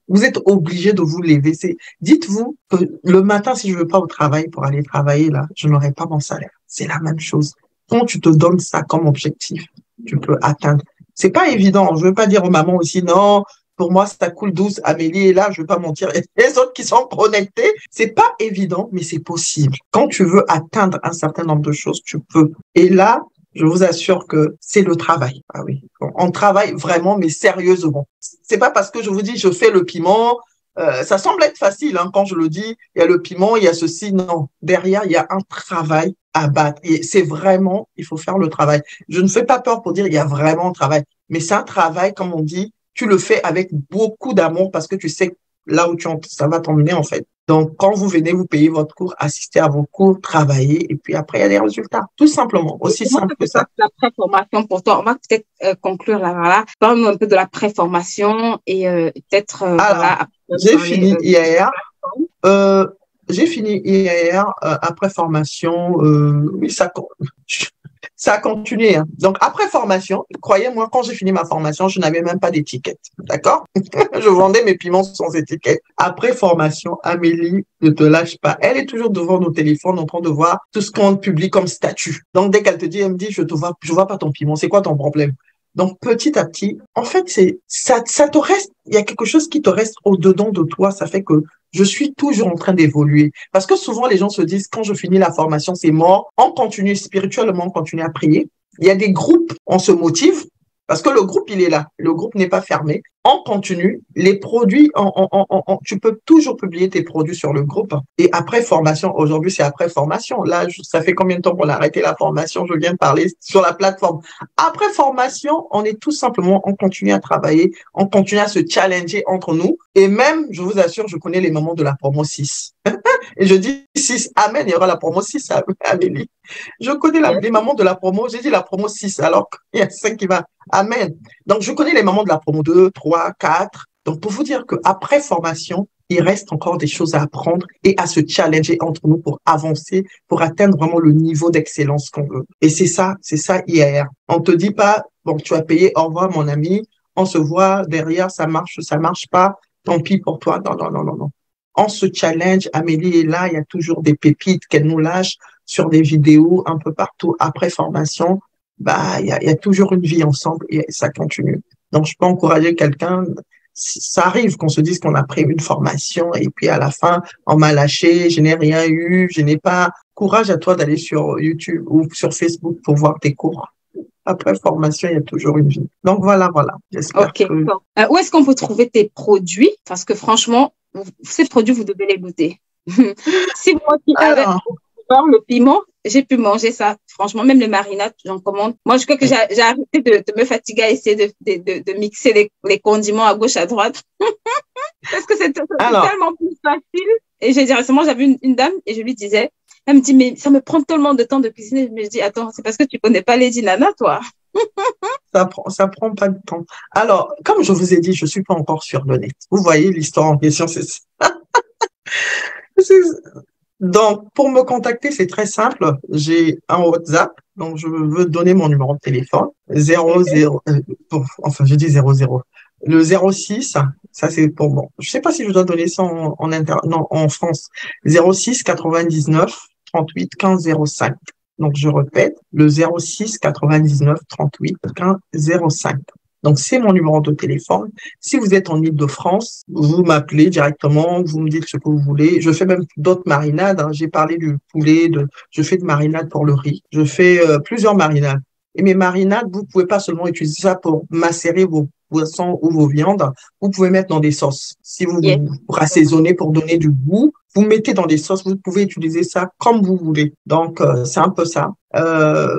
[SPEAKER 2] vous êtes obligé de vous lever. Dites-vous que le matin, si je veux pas au travail pour aller travailler là, je n'aurai pas mon salaire. C'est la même chose. Quand tu te donnes ça comme objectif, tu peux atteindre. C'est pas évident. Je veux pas dire aux mamans aussi, non, pour moi, ça coule douce. Amélie est là, je veux pas mentir. Et les autres qui sont connectés, c'est pas évident, mais c'est possible. Quand tu veux atteindre un certain nombre de choses, tu peux. Et là, je vous assure que c'est le travail. Ah oui. On travaille vraiment, mais sérieusement. C'est pas parce que je vous dis, je fais le piment, ça semble être facile, hein, quand je le dis, il y a le piment, il y a ceci. Non. Derrière, il y a un travail à battre. Et c'est vraiment, il faut faire le travail. Je ne fais pas peur pour dire il y a vraiment un travail. Mais c'est un travail, comme on dit, tu le fais avec beaucoup d'amour parce que tu sais là où ça va t'emmener, en fait. Donc, quand vous venez, vous payez votre cours, assistez à vos cours, travaillez, et puis après, il y a des résultats. Tout simplement. Aussi simple que ça.
[SPEAKER 1] La préformation pour toi, on va peut-être conclure là, voilà. Parle-nous un peu de la préformation et peut-être,
[SPEAKER 2] voilà. J'ai fini hier. J'ai fini hier après formation. Oui, ça a continué. Hein. Donc, après formation, croyez-moi, quand j'ai fini ma formation, je n'avais même pas d'étiquette. D'accord? Je vendais mes piments sans étiquette. Après formation, Amélie ne te lâche pas. Elle est toujours devant nos téléphones en train de voir tout ce qu'on publie comme statut. Donc, dès qu'elle te dit, elle me dit, je vois pas ton piment. C'est quoi ton problème? Donc, petit à petit, en fait, ça te reste, il y a quelque chose qui te reste au-dedans de toi. Ça fait que je suis toujours en train d'évoluer. Parce que souvent, les gens se disent, quand je finis la formation, c'est mort. On continue spirituellement, on continue à prier. Il y a des groupes, on se motive. Parce que le groupe, il est là. Le groupe n'est pas fermé. On continue. Les produits, tu peux toujours publier tes produits sur le groupe. Et après formation, aujourd'hui, c'est après formation. Là, ça fait combien de temps qu'on a arrêté la formation? Je viens de parler sur la plateforme. Après formation, on est tout simplement, on continue à travailler, on continue à se challenger entre nous. Et même, je vous assure, je connais les moments de la promo 6. Et je dis 6, amen, il y aura la promo 6, Amélie. Je connais les mamans de la promo, j'ai dit la promo 6, alors qu'il y a 5 qui va. Amen. Donc, je connais les mamans de la promo 2, 3, 4. Donc, pour vous dire qu'après formation, il reste encore des choses à apprendre et à se challenger entre nous pour avancer, pour atteindre vraiment le niveau d'excellence qu'on veut. Et c'est ça hier. On te dit pas, bon, tu as payé, au revoir mon ami, on se voit derrière, ça marche pas, tant pis pour toi. Non. On se challenge, Amélie est là, il y a toujours des pépites qu'elle nous lâche sur des vidéos un peu partout. Après formation, il y a toujours une vie ensemble et ça continue. Donc, je peux encourager quelqu'un. Ça arrive qu'on se dise qu'on a pris une formation et puis à la fin, on m'a lâché, je n'ai rien eu, je n'ai pas. Courage à toi d'aller sur YouTube ou sur Facebook pour voir tes cours. Après formation, il y a toujours une vie. Donc, voilà. J'espère que...
[SPEAKER 1] Où est-ce qu'on peut trouver tes produits? Parce que franchement, ces produits, vous devez les goûter. Si moi qui avais le piment, j'ai pu manger ça. Franchement, même les marinades, j'en commande. Moi, je crois que j'ai arrêté de me fatiguer à essayer de mixer les condiments à gauche, à droite. Parce que c'est tellement plus facile. Et j'ai dit récemment, j'avais une dame et je lui disais, elle me dit, mais ça me prend tellement de temps de cuisiner. Je me dis, attends, c'est parce que tu connais pas Lady Nana, toi.
[SPEAKER 2] Ça prend pas de temps. Alors, comme je vous ai dit, je suis pas encore sur le net. Vous voyez l'histoire en question, c'est ça. Donc, pour me contacter, c'est très simple. J'ai un WhatsApp. Donc, je veux donner mon numéro de téléphone. 00, enfin, je dis 00. Le 06, ça c'est pour bon. Je sais pas si je dois donner ça en France. 06 99 38 15 05. Donc, je répète, le 06 99 38 15 05. Donc, c'est mon numéro de téléphone. Si vous êtes en Île-de-France, vous m'appelez directement, vous me dites ce que vous voulez. Je fais même d'autres marinades. Hein. J'ai parlé du poulet, je fais de marinades pour le riz. Je fais plusieurs marinades. Et mes marinades, vous pouvez pas seulement utiliser ça pour macérer vos poissons ou vos viandes. Vous pouvez mettre dans des sauces. Si vous assaisonnez pour donner du goût, vous mettez dans des sauces. Vous pouvez utiliser ça comme vous voulez. Donc, c'est un peu ça.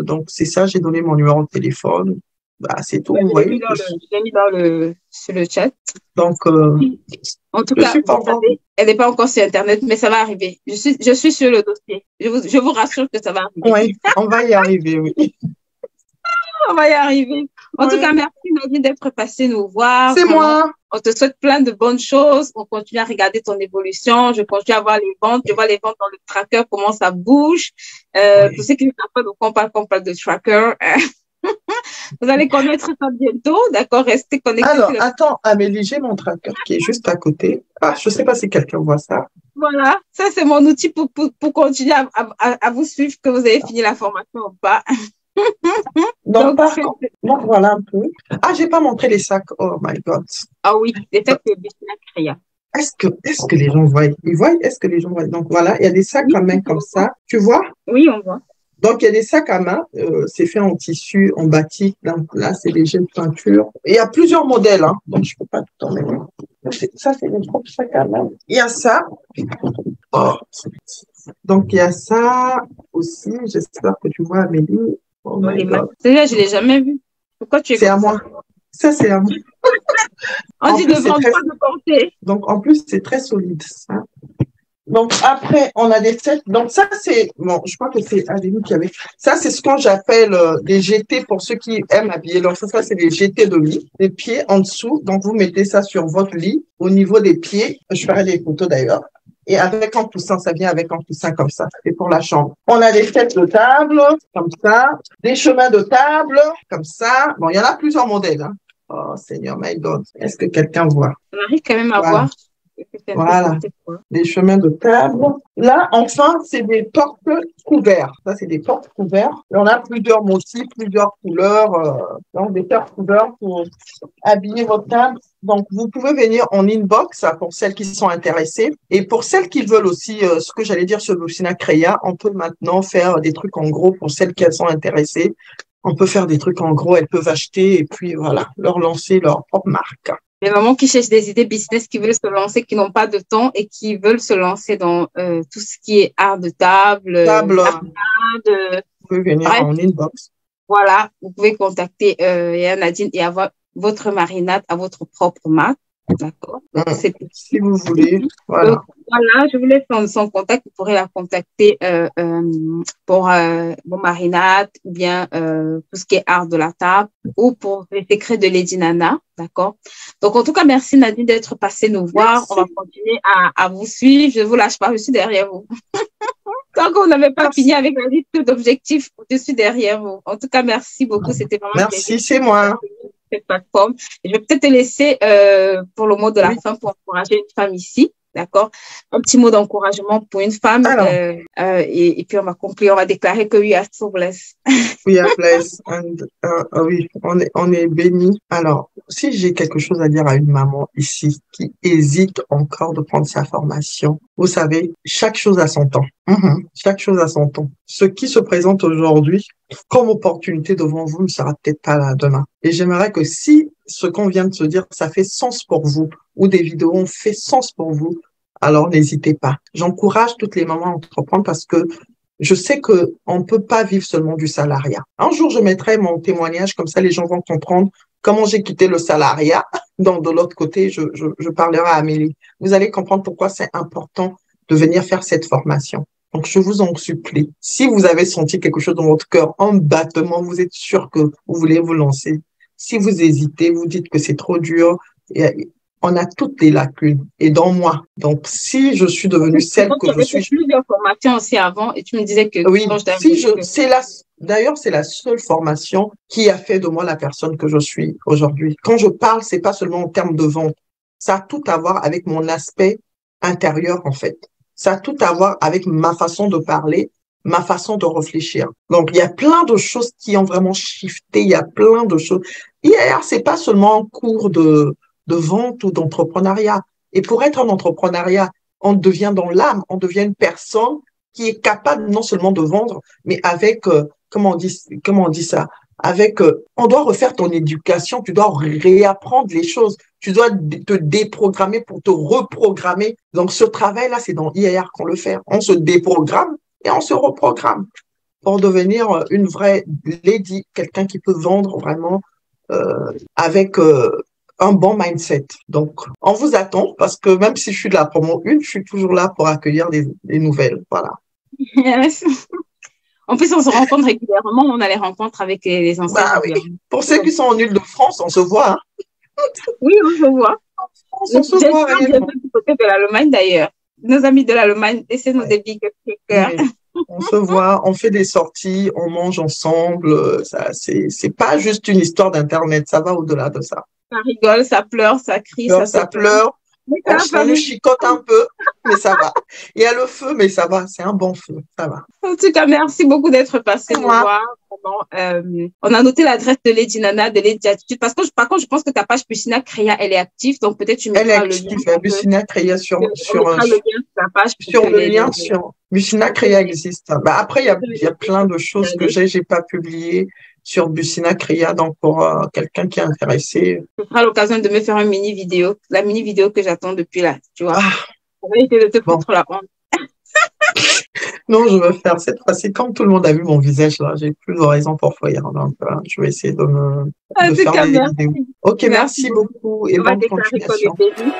[SPEAKER 2] Donc, c'est ça. J'ai donné mon numéro de téléphone. Bah, c'est tout,
[SPEAKER 1] Ouais,
[SPEAKER 2] vous voyez.
[SPEAKER 1] je l'ai mis sur le chat.
[SPEAKER 2] Donc,
[SPEAKER 1] En tout
[SPEAKER 2] je
[SPEAKER 1] cas,
[SPEAKER 2] suis pas
[SPEAKER 1] vous
[SPEAKER 2] encore.
[SPEAKER 1] savez, elle n'est pas encore sur Internet, mais ça va arriver. Je suis sur le dossier. Je vous rassure que ça va arriver.
[SPEAKER 2] Oui, on va y arriver, oui.
[SPEAKER 1] On va y arriver. En tout cas,
[SPEAKER 2] Oui,
[SPEAKER 1] merci Nadine d'être passée nous voir.
[SPEAKER 2] c'est
[SPEAKER 1] Vraiment,
[SPEAKER 2] moi.
[SPEAKER 1] on te souhaite plein de bonnes choses. On continue à regarder ton évolution. Je continue à voir les ventes. Je vois les ventes dans le tracker, comment ça bouge. Pour
[SPEAKER 2] Oui.
[SPEAKER 1] ceux qui ne savent pas de quoi on parle de tracker. Vous allez connaître ça bientôt. D'accord? Restez connectés sur
[SPEAKER 2] Alors,
[SPEAKER 1] le...
[SPEAKER 2] attends, Amélie, j'ai mon tracker qui est juste à côté. Ah, je sais pas si quelqu'un voit ça.
[SPEAKER 1] Voilà. Ça, c'est mon outil pour continuer à vous suivre, que vous avez fini la formation ou pas.
[SPEAKER 2] Donc,
[SPEAKER 1] Donc,
[SPEAKER 2] par contre, donc voilà un peu. Ah, j'ai pas montré les sacs. Oh my God.
[SPEAKER 1] ah oui, c'est fait que Business Créa.
[SPEAKER 2] Est-ce que les gens voient? Ils voient? Est-ce que les gens voient? Donc voilà, il y a des sacs
[SPEAKER 1] Oui,
[SPEAKER 2] à main comme ça. Tu vois?
[SPEAKER 1] oui, on voit.
[SPEAKER 2] Donc, il y a des sacs à main, c'est fait en tissu, en batik. Donc là, c'est des jets de peinture. Et il y a plusieurs modèles, hein, donc je peux pas tout en mettre. Ça, c'est mes propres sacs à main. Il y a ça. Oh. Donc, il y a ça aussi. J'espère que tu vois, Amélie. Oh
[SPEAKER 1] Dans
[SPEAKER 2] my
[SPEAKER 1] les maths.
[SPEAKER 2] God.
[SPEAKER 1] Celui-là, je ne l'ai jamais vu. Pourquoi tu es
[SPEAKER 2] C'est à
[SPEAKER 1] comme ça?
[SPEAKER 2] moi. Ça, c'est à moi.
[SPEAKER 1] On
[SPEAKER 2] En
[SPEAKER 1] dit
[SPEAKER 2] plus,
[SPEAKER 1] de vendre, pas de porter.
[SPEAKER 2] donc, en plus, c'est très solide, ça. Donc, après, on a des sets. Donc, ça, c'est, bon, je crois que c'est Adeline qui avait. Ça, c'est ce que j'appelle des GT pour ceux qui aiment habiller. Donc, ça c'est des GT de lit. Les pieds en dessous. Donc, vous mettez ça sur votre lit au niveau des pieds. Je ferai des photos d'ailleurs. Et avec un coussin, ça vient avec un coussin comme ça. C'est pour la chambre. On a des sets de table, comme ça. Des chemins de table, comme ça. Bon, il y en a plusieurs modèles, hein. Oh, Seigneur, my God. Est-ce que quelqu'un voit?
[SPEAKER 1] On arrive quand même à
[SPEAKER 2] Voilà.
[SPEAKER 1] voir. C'est un peu
[SPEAKER 2] Voilà.
[SPEAKER 1] porté, quoi.
[SPEAKER 2] Des chemins de table. Là, enfin, c'est des portes couverts. Ça, c'est des portes couverts. Et on a plusieurs motifs, plusieurs couleurs. Donc, des portes couverts pour habiller votre table. Donc, vous pouvez venir en inbox pour celles qui sont intéressées. Et pour celles qui veulent aussi, ce que j'allais dire sur Lucina Créa, on peut maintenant faire des trucs en gros pour celles qui sont intéressées. On peut faire des trucs en gros, elles peuvent acheter et puis voilà, leur lancer leur propre marque.
[SPEAKER 1] Les mamans qui cherchent des idées business, qui veulent se lancer, qui n'ont pas de temps et qui veulent se lancer dans tout ce qui est art de table,
[SPEAKER 2] Vous pouvez venir
[SPEAKER 1] bref,
[SPEAKER 2] en inbox.
[SPEAKER 1] voilà, vous pouvez contacter Nadine et avoir votre marinade à votre propre marque. D'accord. Donc, c'est
[SPEAKER 2] Si vous voulez, voilà.
[SPEAKER 1] Donc, voilà, je vous laisse son contact. Vous pourrez la contacter pour vos marinades ou bien tout ce qui est art de la table ou pour les secrets de Lady Nana. D'accord. Donc, en tout cas, merci Nadine d'être passée nous voir.
[SPEAKER 2] Merci.
[SPEAKER 1] On va continuer à vous suivre. Je ne vous lâche pas, je suis derrière vous. Tant qu'on n'avait pas fini avec la liste d'objectifs, je suis derrière vous. En tout cas, merci beaucoup. C'était vraiment un plaisir.
[SPEAKER 2] Merci, c'est moi.
[SPEAKER 1] Cette plateforme. Et je vais peut-être te laisser pour le mot de la fin pour encourager une femme ici. D'accord? Un petit mot d'encouragement pour une femme. Et puis, on va conclure, on va déclarer que we are so blessed.
[SPEAKER 2] We are blessed. And, oui, on est béni. Alors, si j'ai quelque chose à dire à une maman ici qui hésite encore de prendre sa formation, vous savez, chaque chose a son temps. Chaque chose a son temps. Ce qui se présente aujourd'hui comme opportunité devant vous ne sera peut-être pas là demain. Et j'aimerais que si ce qu'on vient de se dire, ça fait sens pour vous, ou des vidéos ont fait sens pour vous, alors n'hésitez pas. J'encourage toutes les mamans à entreprendre parce que je sais que on peut pas vivre seulement du salariat. Un jour, je mettrai mon témoignage, comme ça les gens vont comprendre comment j'ai quitté le salariat. Donc, de l'autre côté, je parlerai à Amélie. Vous allez comprendre pourquoi c'est important de venir faire cette formation. Donc, je vous en supplie. Si vous avez senti quelque chose dans votre cœur, un battement, vous êtes sûr que vous voulez vous lancer. Si vous hésitez, vous dites que c'est trop dur, on a toutes les lacunes. Et dans moi. Donc, si je suis devenue celle que je suis.
[SPEAKER 1] Tu avais plusieurs formations aussi avant et tu me disais que.
[SPEAKER 2] Oui, d'ailleurs, c'est la seule formation qui a fait de moi la personne que je suis aujourd'hui. Quand je parle, c'est pas seulement en termes de vente. Ça a tout à voir avec mon aspect intérieur, en fait. Ça a tout à voir avec ma façon de parler, ma façon de réfléchir. Donc, il y a plein de choses qui ont vraiment shifté. Il y a plein de choses. Hier, c'est pas seulement un cours de vente ou d'entrepreneuriat. Et pour être en entrepreneuriat, on devient dans l'âme, on devient une personne qui est capable non seulement de vendre, mais avec, comment on dit ça, avec, on doit refaire ton éducation, tu dois réapprendre les choses, tu dois te déprogrammer pour te reprogrammer. Donc, ce travail-là, c'est dans IAR qu'on le fait. On se déprogramme et on se reprogramme pour devenir une vraie lady, quelqu'un qui peut vendre vraiment avec un bon mindset. Donc, on vous attend parce que même si je suis de la promo 1, je suis toujours là pour accueillir les nouvelles. Voilà.
[SPEAKER 1] Yes. En plus, on se rencontre régulièrement. On a les rencontres avec les anciens
[SPEAKER 2] Bah oui.
[SPEAKER 1] régulièrement.
[SPEAKER 2] Pour ceux qui sont en Île-de-France, on se voit. Hein.
[SPEAKER 1] Oui, on se voit.
[SPEAKER 2] On se voit
[SPEAKER 1] J'espère
[SPEAKER 2] réellement.
[SPEAKER 1] du côté de l'Allemagne d'ailleurs. Nos amis de l'Allemagne, laissez-nous des big cœurs.
[SPEAKER 2] Oui. On se voit, on fait des sorties, on mange ensemble. Ça, c'est pas juste une histoire d'Internet, ça va au-delà de ça.
[SPEAKER 1] Ça rigole, ça pleure, ça crie, ça se
[SPEAKER 2] Ça
[SPEAKER 1] plaint.
[SPEAKER 2] pleure,
[SPEAKER 1] Mais
[SPEAKER 2] on
[SPEAKER 1] ça va
[SPEAKER 2] nous
[SPEAKER 1] bien.
[SPEAKER 2] chicote un peu, mais ça va. Il y a le feu, mais ça va, c'est un bon feu, ça va.
[SPEAKER 1] En tout cas, merci beaucoup d'être passé
[SPEAKER 2] C'est
[SPEAKER 1] nous
[SPEAKER 2] moi.
[SPEAKER 1] voir. Vraiment, on a noté l'adresse de Lady Nana, de Lady Attitude. Parce que, par contre, je pense que ta page Bussina Créa, elle est active. Donc, peut-être tu
[SPEAKER 2] Elle est
[SPEAKER 1] mettras le lien.
[SPEAKER 2] active, Bussina Créa
[SPEAKER 1] On mettra le lien sur la page pour
[SPEAKER 2] sur
[SPEAKER 1] que
[SPEAKER 2] le lien sur Bussina Créa existe. Bah, après, il y a plein de choses que j'ai pas publiées sur Bussina Créa. Donc, pour quelqu'un qui est intéressé.
[SPEAKER 1] Ce sera l'occasion de me faire une mini vidéo. La mini vidéo que j'attends depuis là, tu vois.
[SPEAKER 2] Ah,
[SPEAKER 1] Ça va été de te
[SPEAKER 2] bon.
[SPEAKER 1] foutre la honte.
[SPEAKER 2] Non, je veux faire cette fois-ci, comme tout le monde a vu mon visage là, j'ai plus de raison pour fuir. Donc, je vais essayer de
[SPEAKER 1] En tout
[SPEAKER 2] faire
[SPEAKER 1] cas,
[SPEAKER 2] des
[SPEAKER 1] merci.
[SPEAKER 2] vidéos. Ok, merci beaucoup et
[SPEAKER 1] On va
[SPEAKER 2] bonne
[SPEAKER 1] déclarer qu'on
[SPEAKER 2] continuation.
[SPEAKER 1] est bénis.